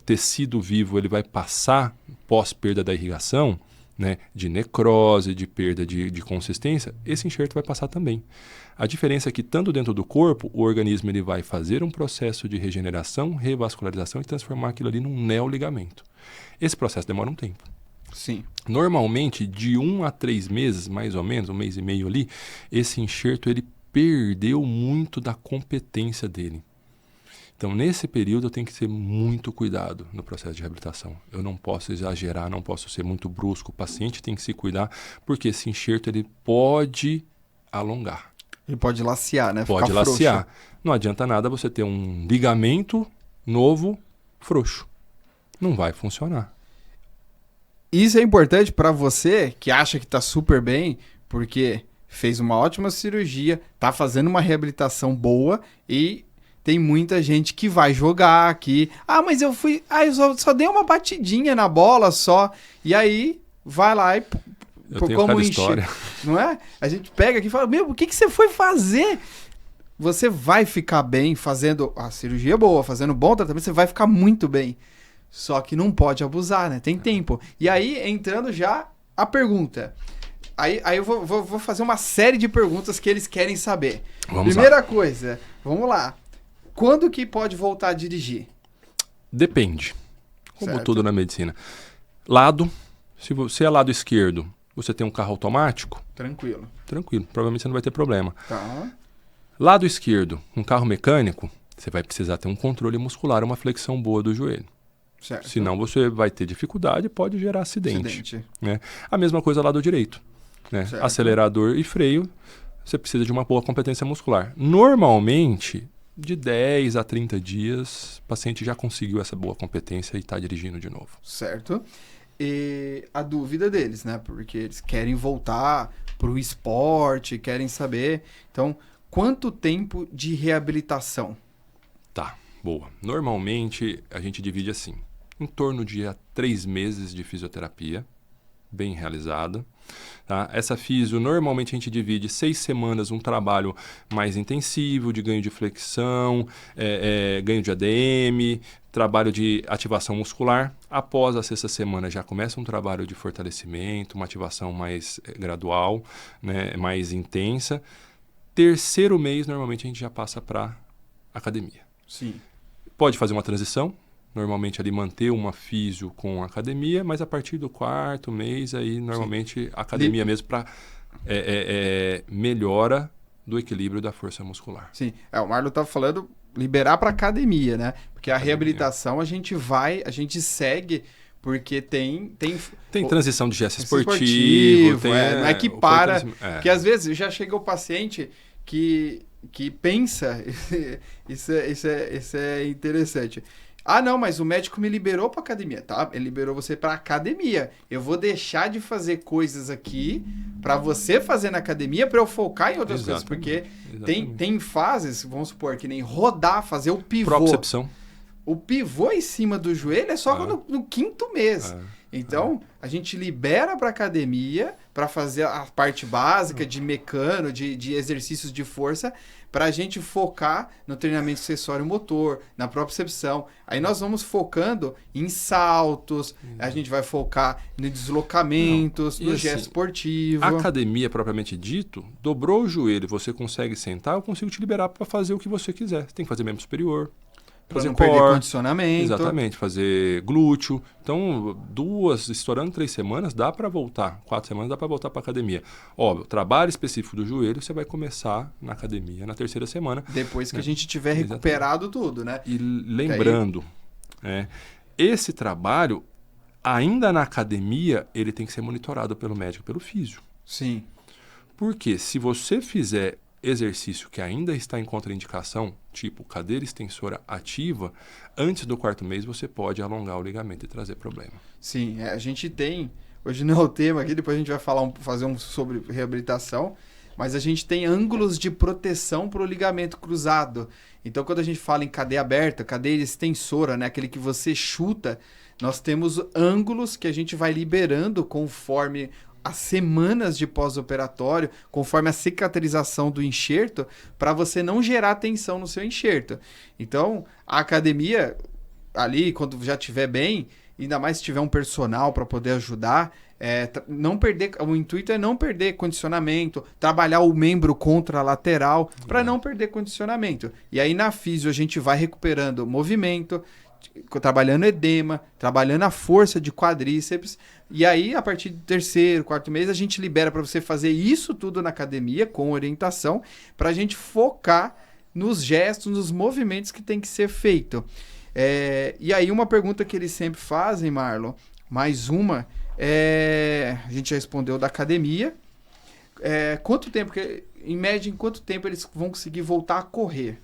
tecido vivo, ele vai passar pós perda da irrigação, né, de necrose, de perda de consistência, esse enxerto vai passar também. A diferença é que, tanto dentro do corpo, o organismo ele vai fazer um processo de regeneração, revascularização e transformar aquilo ali num neoligamento. Esse processo demora um tempo. Sim. Normalmente, de 1 a 3 meses, mais ou menos, 1 mês e meio ali, esse enxerto ele perdeu muito da competência dele. Então, nesse período, eu tenho que ter muito cuidado no processo de reabilitação. Eu não posso exagerar, não posso ser muito brusco. O paciente tem que se cuidar, porque esse enxerto ele pode alongar. Ele pode lacear, né? Pode Ficar lacear. frouxo. Não adianta nada você ter um ligamento novo, frouxo. Não vai funcionar. Isso é importante para você que acha que tá super bem, porque fez uma ótima cirurgia, tá fazendo uma reabilitação boa e tem muita gente que vai jogar aqui. Ah, mas eu só dei uma batidinha na bola só. E aí vai lá e Eu tenho cada história. Não é? A gente pega aqui e fala, meu, o que você foi fazer? Você vai ficar bem fazendo a cirurgia boa, fazendo bom tratamento, você vai ficar muito bem. Só que não pode abusar, né? Tem tempo. E aí, entrando já a pergunta. Aí eu vou fazer uma série de perguntas que eles querem saber. Primeira coisa, vamos lá. Quando que pode voltar a dirigir? Depende. Como Certo. tudo na medicina. Lado, se você é lado esquerdo, você tem um carro automático, Tranquilo. tranquilo, provavelmente você não vai ter problema. Tá. Lado esquerdo, um carro mecânico, você vai precisar ter um controle muscular, uma flexão boa do joelho. Certo. Senão você vai ter dificuldade e pode gerar acidente. Né? A mesma coisa lado direito. Né? Certo. Acelerador e freio, você precisa de uma boa competência muscular. Normalmente, de 10 a 30 dias, o paciente já conseguiu essa boa competência e está dirigindo de novo. Certo. E a dúvida deles, né? Porque eles querem voltar pro esporte, querem saber. Então, quanto tempo de reabilitação? Tá, boa. Normalmente, a gente divide assim, em torno de 3 meses de fisioterapia, bem realizada. Tá? Essa fisio, normalmente a gente divide 6 semanas, um trabalho mais intensivo, de ganho de flexão, ganho de ADM, trabalho de ativação muscular. Após a 6ª semana já começa um trabalho de fortalecimento, uma ativação mais gradual, né, mais intensa. 3º mês, normalmente a gente já passa para academia. Sim. Pode fazer uma transição, normalmente ali manter uma fisio com academia, mas a partir do 4º mês aí normalmente academia mesmo para melhora do equilíbrio da força muscular. Sim. O Marlon tá falando liberar para academia, né? Porque a reabilitação a gente segue porque tem transição de gesto esportivo, tem, não é que para, porque às vezes já chega o paciente que pensa, isso é interessante. Ah, não, mas o médico me liberou para academia, tá? Ele liberou você para academia. Eu vou deixar de fazer coisas aqui para você fazer na academia para eu focar em outras coisas, porque tem fases, vamos supor, que nem rodar, fazer o pivô. Propriocepção. O pivô em cima do joelho é só no 5º mês. Então, a gente libera para academia para fazer a parte básica de mecano, de exercícios de força, para a gente focar no treinamento acessório motor, na propriocepção. Aí nós vamos focando em saltos, a gente vai focar em deslocamentos, no gesto esportivo. A academia, propriamente dito, dobrou o joelho, você consegue sentar, eu consigo te liberar para fazer o que você quiser. Você tem que fazer membro superior. Para não perder condicionamento. Exatamente, fazer glúteo. Então, 2, estourando 3 semanas, dá para voltar. 4 semanas dá para voltar para academia. Óbvio, trabalho específico do joelho, você vai começar na academia na 3ª semana. Depois que a gente tiver recuperado tudo, né? E lembrando, esse trabalho, ainda na academia, ele tem que ser monitorado pelo médico, pelo físio. Sim. Porque se você fizer exercício que ainda está em contraindicação, tipo cadeira extensora ativa, antes do 4º mês você pode alongar o ligamento e trazer problema. Sim, a gente tem, hoje não é o tema aqui, depois a gente vai fazer um sobre reabilitação, mas a gente tem ângulos de proteção para o ligamento cruzado. Então, quando a gente fala em cadeia aberta, cadeia extensora, né, aquele que você chuta, nós temos ângulos que a gente vai liberando conforme as semanas de pós-operatório, conforme a cicatrização do enxerto, para você não gerar tensão no seu enxerto. Então, a academia, ali, quando já estiver bem, ainda mais se tiver um personal para poder ajudar, não perder, o intuito é não perder condicionamento, trabalhar o membro contralateral para não perder condicionamento. E aí na físio a gente vai recuperando movimento, trabalhando edema, trabalhando a força de quadríceps, e aí a partir do terceiro, quarto mês a gente libera para você fazer isso tudo na academia com orientação, para a gente focar nos gestos, nos movimentos que tem que ser feito. E aí uma pergunta que eles sempre fazem, Marlon, mais uma, a gente já respondeu da academia, quanto tempo, em média, em quanto tempo eles vão conseguir voltar a correr?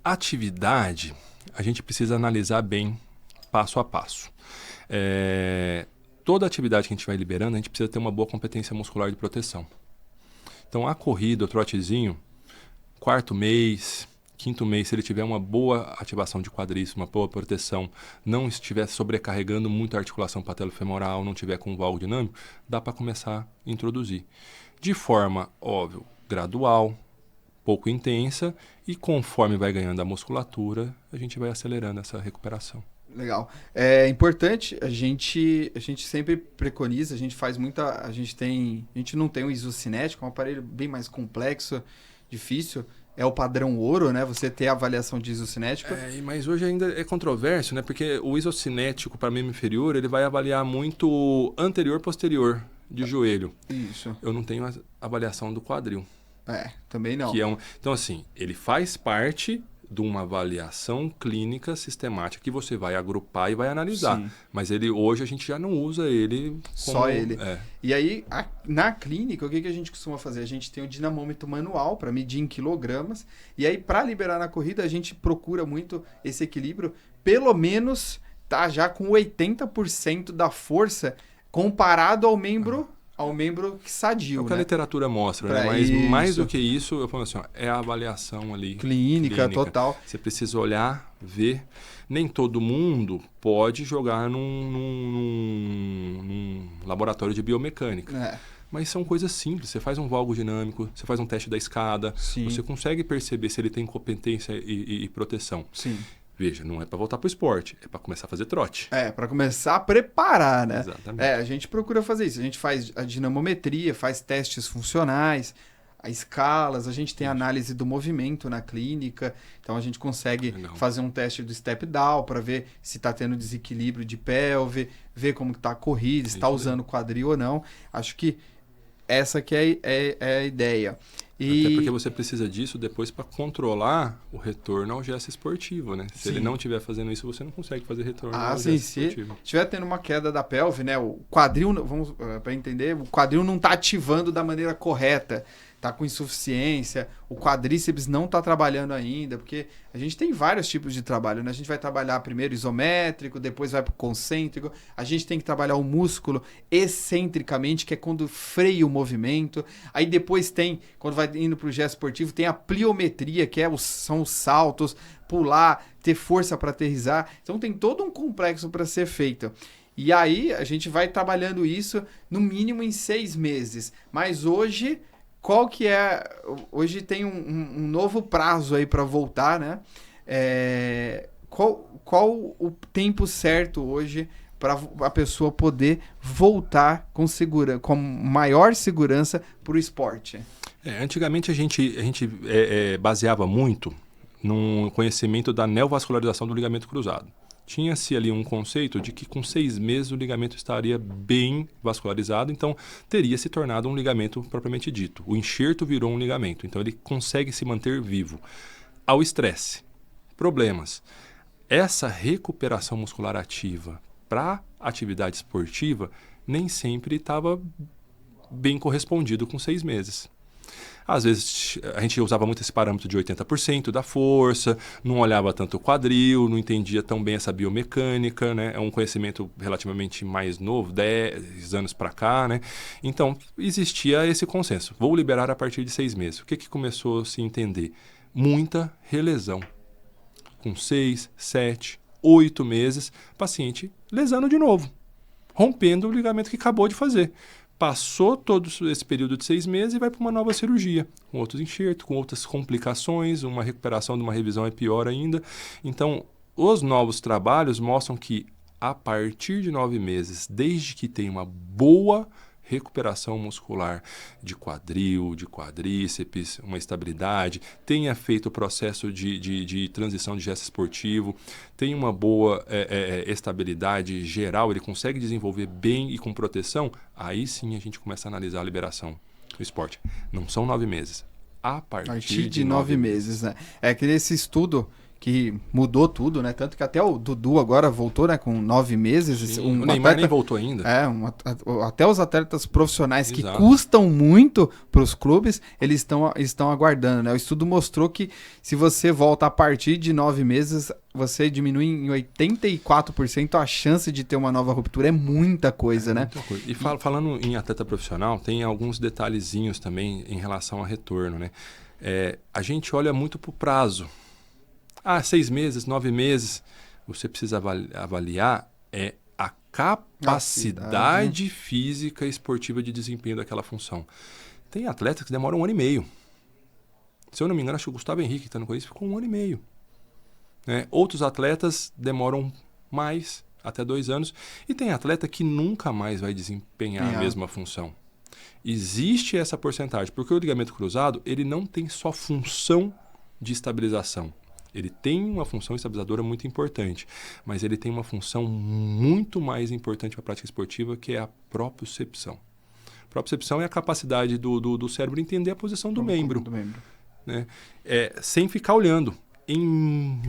Atividade, a gente precisa analisar bem, passo a passo. Toda atividade que a gente vai liberando, a gente precisa ter uma boa competência muscular de proteção. Então, a corrida, o trotezinho, quarto mês, quinto mês, se ele tiver uma boa ativação de quadríceps, uma boa proteção, não estiver sobrecarregando muito a articulação patelofemoral, não tiver com um valgo dinâmico, dá para começar a introduzir. De forma, óbvio, gradual, pouco intensa, e conforme vai ganhando a musculatura, a gente vai acelerando essa recuperação. Legal. É importante, a gente sempre preconiza, a gente não tem o isocinético, é um aparelho bem mais complexo, difícil, é o padrão ouro, né? Você ter a avaliação de isocinético. Mas hoje ainda é controverso, né? Porque o isocinético para membro inferior, ele vai avaliar muito anterior-posterior de joelho. Isso. Eu não tenho a avaliação do quadril. Também não. Então, assim, ele faz parte de uma avaliação clínica sistemática que você vai agrupar e vai analisar. Sim. Mas hoje a gente já não usa ele como... Só ele. E aí, na clínica, o que a gente costuma fazer? A gente tem o dinamômetro manual para medir em quilogramas. E aí, para liberar na corrida, a gente procura muito esse equilíbrio. Pelo menos tá já com 80% da força comparado ao membro sadio. É o que a literatura mostra, né? Mas mais do que isso, eu falo assim, é a avaliação ali. Clínica, total. Você precisa olhar, ver. Nem todo mundo pode jogar num laboratório de biomecânica. Mas são coisas simples. Você faz um valgo dinâmico, você faz um teste da escada. Sim. Você consegue perceber se ele tem competência e proteção. Sim. Veja, não é para voltar para o esporte, é para começar a fazer trote. Para começar a preparar, né? Exatamente. A gente procura fazer isso. A gente faz a dinamometria, faz testes funcionais, as escalas, a gente tem análise do movimento na clínica, então a gente consegue fazer um teste do step down para ver se está tendo desequilíbrio de pelve, ver como está a corrida, se está usando quadril ou não. Acho que essa que é a ideia. Até porque você precisa disso depois para controlar o retorno ao gesto esportivo, né? Se ele não estiver fazendo isso, você não consegue fazer retorno ao gesto esportivo. Se estiver tendo uma queda da pelve, né? O quadril, vamos para entender, o quadril não está ativando da maneira correta, está com insuficiência, o quadríceps não está trabalhando ainda, porque a gente tem vários tipos de trabalho, né? A gente vai trabalhar primeiro isométrico, depois vai para o concêntrico, a gente tem que trabalhar o músculo excentricamente, que é quando freia o movimento, aí depois tem, quando vai indo para o gesto esportivo, tem a pliometria, que são os saltos, pular, ter força para aterrissar, então tem todo um complexo para ser feito. E aí a gente vai trabalhando isso no mínimo em 6 meses, mas hoje... Hoje tem um novo prazo aí para voltar, né? Qual o tempo certo hoje para a pessoa poder voltar com maior segurança para o esporte? Antigamente a gente baseava muito no conhecimento da neovascularização do ligamento cruzado. Tinha-se ali um conceito de que com 6 meses o ligamento estaria bem vascularizado, então teria se tornado um ligamento propriamente dito. O enxerto virou um ligamento, então ele consegue se manter vivo. Ao estresse, problemas. Essa recuperação muscular ativa para atividade esportiva nem sempre estava bem correspondido com 6 meses. Às vezes a gente usava muito esse parâmetro de 80% da força, não olhava tanto o quadril, não entendia tão bem essa biomecânica, né? É um conhecimento relativamente mais novo, 10 anos para cá, né? Então, existia esse consenso. Vou liberar a partir de 6 meses. O que começou a se entender? Muita relesão. Com 6, 7, 8 meses, paciente lesando de novo, rompendo o ligamento que acabou de fazer. Passou todo esse período de 6 meses e vai para uma nova cirurgia, com outros enxertos, com outras complicações, uma recuperação de uma revisão é pior ainda. Então, os novos trabalhos mostram que a partir de 9 meses, desde que tem uma boa recuperação muscular de quadril, de quadríceps, uma estabilidade, tenha feito o processo de transição de gesto esportivo, tem uma boa estabilidade geral, ele consegue desenvolver bem e com proteção, aí sim a gente começa a analisar a liberação do esporte. Não são 9 meses. A partir de 9 meses, né? É que nesse estudo que mudou tudo, né? Tanto que até o Dudu agora voltou, né? Com 9 meses. O Neymar nem voltou ainda. Até os atletas profissionais Exato. que custam muito para os clubes, eles estão aguardando, né? O estudo mostrou que se você volta a partir de 9 meses, você diminui em 84% a chance de ter uma nova ruptura. É muita coisa, né? Muita coisa. E falando em atleta profissional, tem alguns detalhezinhos também em relação a retorno, né? A gente olha muito para o prazo. 6 meses, 9 meses. Você precisa avaliar a capacidade física e esportiva de desempenho daquela função. Tem atletas que demoram 1 ano e meio. Se eu não me engano, acho que o Gustavo Henrique, que está no Corinthians, ficou 1 ano e meio. Né? Outros atletas demoram mais, até 2 anos. E tem atleta que nunca mais vai desempenhar a mesma função. Existe essa porcentagem, porque o ligamento cruzado ele não tem só função de estabilização. Ele tem uma função estabilizadora muito importante, mas ele tem uma função muito mais importante para a prática esportiva, que é a propriocepção. Propriocepção é a capacidade do cérebro entender a posição do membro. Né? Sem ficar olhando em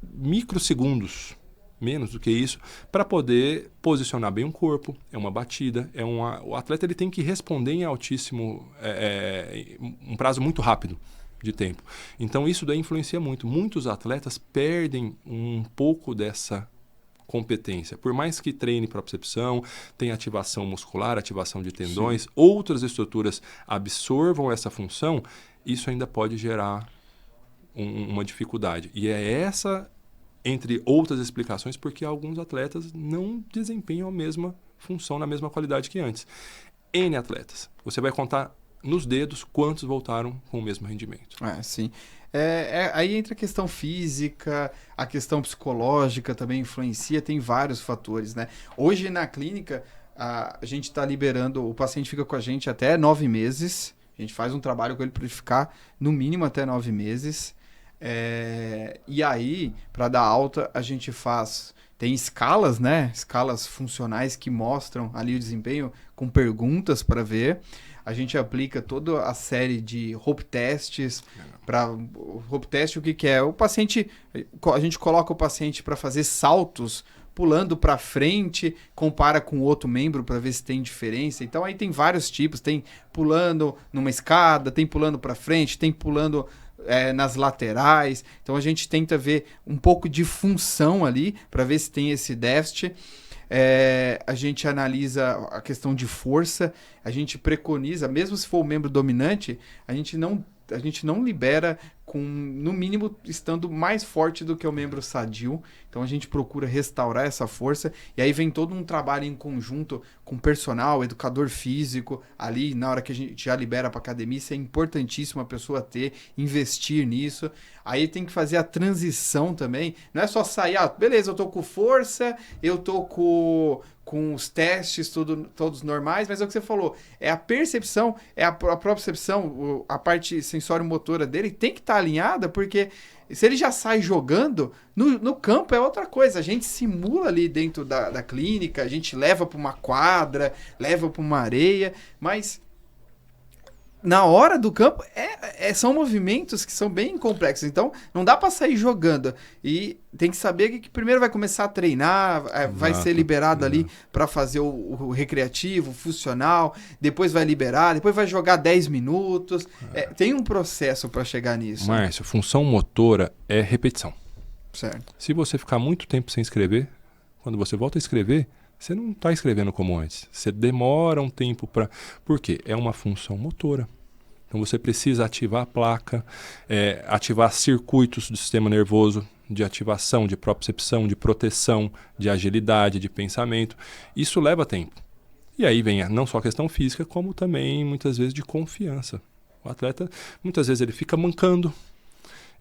microsegundos, menos do que isso, para poder posicionar bem o corpo. É uma batida, o atleta ele tem que responder em altíssimo, um prazo muito rápido de tempo. Então isso daí influencia muito. Muitos atletas perdem um pouco dessa competência. Por mais que treine propriocepção, tenha ativação muscular, ativação de tendões, outras estruturas absorvam essa função, isso ainda pode gerar uma dificuldade. E é essa, entre outras explicações, porque alguns atletas não desempenham a mesma função na mesma qualidade que antes. N atletas. Você vai contar nos dedos quantos voltaram com o mesmo rendimento. Sim. Aí entra a questão física, a questão psicológica também influencia, tem vários fatores, né? Hoje na clínica, a gente está liberando, o paciente fica com a gente até 9 meses, a gente faz um trabalho com ele para ele ficar no mínimo até 9 meses, e aí, para dar alta, a gente tem escalas, né? Escalas funcionais que mostram ali o desempenho com perguntas para ver. A gente aplica toda a série de rope tests. Rope test, o que é? O paciente, a gente coloca o paciente para fazer saltos, pulando para frente, compara com outro membro para ver se tem diferença. Então aí tem vários tipos, tem pulando numa escada, tem pulando para frente, tem pulando nas laterais. Então a gente tenta ver um pouco de função ali para ver se tem esse déficit. A gente analisa a questão de força, a gente preconiza, mesmo se for o membro dominante, a gente não libera no mínimo estando mais forte do que o membro sadio. Então a gente procura restaurar essa força, e aí vem todo um trabalho em conjunto com personal, educador físico, ali na hora que a gente já libera para academia. Isso é importantíssimo a pessoa investir nisso. Aí tem que fazer a transição também, não é só sair, beleza, eu tô com força, eu tô com os testes todos normais, mas é o que você falou, é a percepção, a propriocepção, a parte sensório-motora dele tem que estar alinhada, porque se ele já sai jogando, no campo é outra coisa, a gente simula ali dentro da clínica, a gente leva para uma quadra, leva para uma areia, mas na hora do campo, são movimentos que são bem complexos. Então, não dá para sair jogando. E tem que saber que primeiro vai começar a treinar, vai ser liberado ali para fazer o recreativo, o funcional, depois vai liberar, depois vai jogar 10 minutos. Tem um processo para chegar nisso. Márcio, função motora é repetição. Certo. Se você ficar muito tempo sem escrever, quando você volta a escrever, você não está escrevendo como antes. Você demora um tempo para... Por quê? É uma função motora. Então você precisa ativar a placa, ativar circuitos do sistema nervoso, de ativação, de propriocepção, de proteção, de agilidade, de pensamento. Isso leva tempo. E aí vem não só a questão física, como também muitas vezes de confiança. O atleta, muitas vezes ele fica mancando.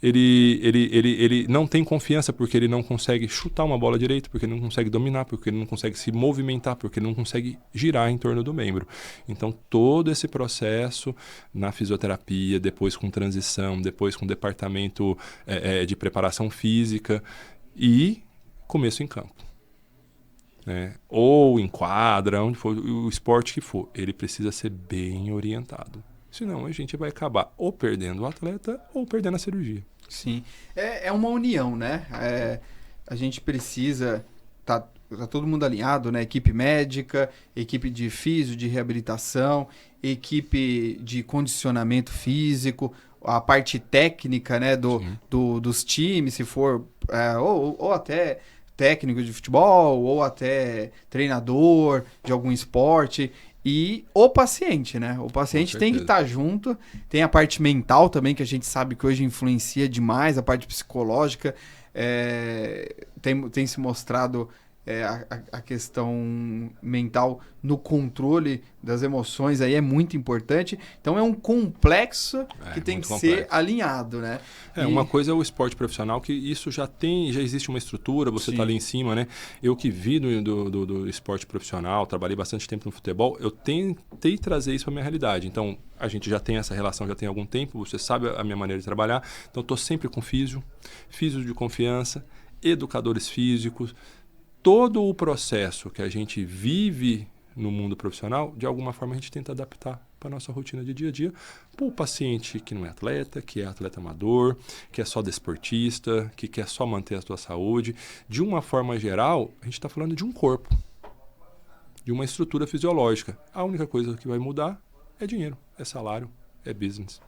Ele não tem confiança porque ele não consegue chutar uma bola direito, porque ele não consegue dominar, porque ele não consegue se movimentar, porque ele não consegue girar em torno do membro. Então, todo esse processo na fisioterapia, depois com transição, depois com departamento de preparação física e começo em campo. Ou em quadra, onde for o esporte que for, ele precisa ser bem orientado. Senão a gente vai acabar ou perdendo o atleta ou perdendo a cirurgia. Sim, é uma união, né? A gente precisa, tá todo mundo alinhado, né? Equipe médica, equipe de físio, de reabilitação, equipe de condicionamento físico, a parte técnica, né? Dos times, se for, ou até técnico de futebol, ou até treinador de algum esporte. E o paciente, né? O paciente tem que estar junto. Tem a parte mental também, que a gente sabe que hoje influencia demais. A parte psicológica tem se mostrado a questão mental no controle das emoções. Aí é muito importante. Então é um complexo que tem que ser alinhado, né? Uma coisa é o esporte profissional, que isso já existe uma estrutura, você está ali em cima, né? Eu que vi do esporte profissional, trabalhei bastante tempo no futebol, eu tentei trazer isso para a minha realidade. Então, a gente já tem essa relação, já tem algum tempo, você sabe a minha maneira de trabalhar. Então, estou sempre com físio de confiança, educadores físicos. Todo o processo que a gente vive no mundo profissional, de alguma forma a gente tenta adaptar para a nossa rotina de dia a dia, para o paciente que não é atleta, que é atleta amador, que é só desportista, que quer só manter a sua saúde. De uma forma geral, a gente está falando de um corpo, de uma estrutura fisiológica. A única coisa que vai mudar é dinheiro, é salário, é business.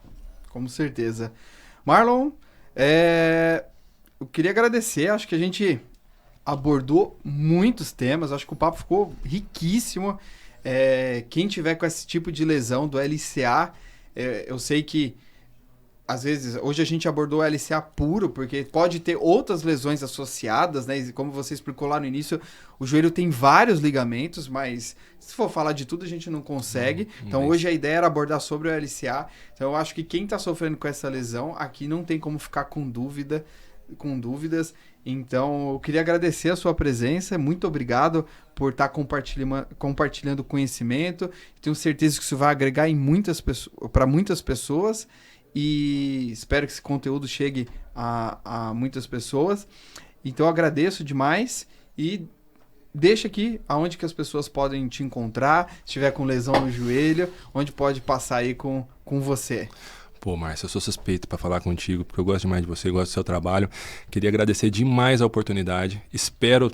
Com certeza. Marlon, eu queria agradecer, acho que a gente abordou muitos temas, acho que o papo ficou riquíssimo. Quem tiver com esse tipo de lesão do LCA, eu sei que às vezes, hoje a gente abordou o LCA puro, porque pode ter outras lesões associadas, né? E como você explicou lá no início, o joelho tem vários ligamentos, mas se for falar de tudo a gente não consegue. Então hoje a ideia era abordar sobre o LCA. Então eu acho que quem está sofrendo com essa lesão, aqui não tem como ficar com dúvidas. Então, eu queria agradecer a sua presença. Muito obrigado por estar compartilhando conhecimento. Tenho certeza que isso vai agregar para muitas pessoas. E espero que esse conteúdo chegue a muitas pessoas. Então, eu agradeço demais. E deixa aqui aonde que as pessoas podem te encontrar. Se tiver com lesão no joelho, onde pode passar aí com você. Pô, Márcio, eu sou suspeito para falar contigo, porque eu gosto demais de você, gosto do seu trabalho. Queria agradecer demais a oportunidade. Espero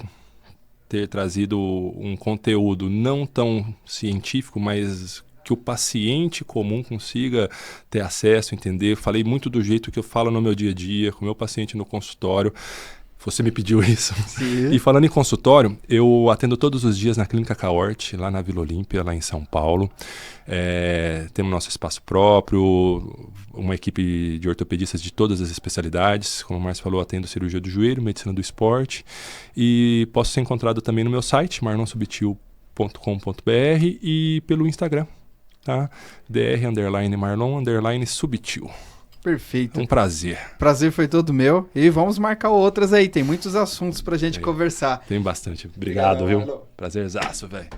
ter trazido um conteúdo não tão científico, mas que o paciente comum consiga ter acesso, entender. Falei muito do jeito que eu falo no meu dia a dia, com o meu paciente no consultório. Você me pediu isso. Sim. E falando em consultório, eu atendo todos os dias na Clínica Caorte, lá na Vila Olímpia, lá em São Paulo. Temos nosso espaço próprio, uma equipe de ortopedistas de todas as especialidades. Como o Márcio falou, atendo cirurgia do joelho, medicina do esporte. E posso ser encontrado também no meu site, marlonsubtil.com.br, e pelo Instagram, tá? dr_marlon_subtil. Perfeito. Um prazer. Prazer foi todo meu. E vamos marcar outras aí. Tem muitos assuntos pra gente conversar. Tem bastante. Obrigado, viu? Prazerzaço, velho.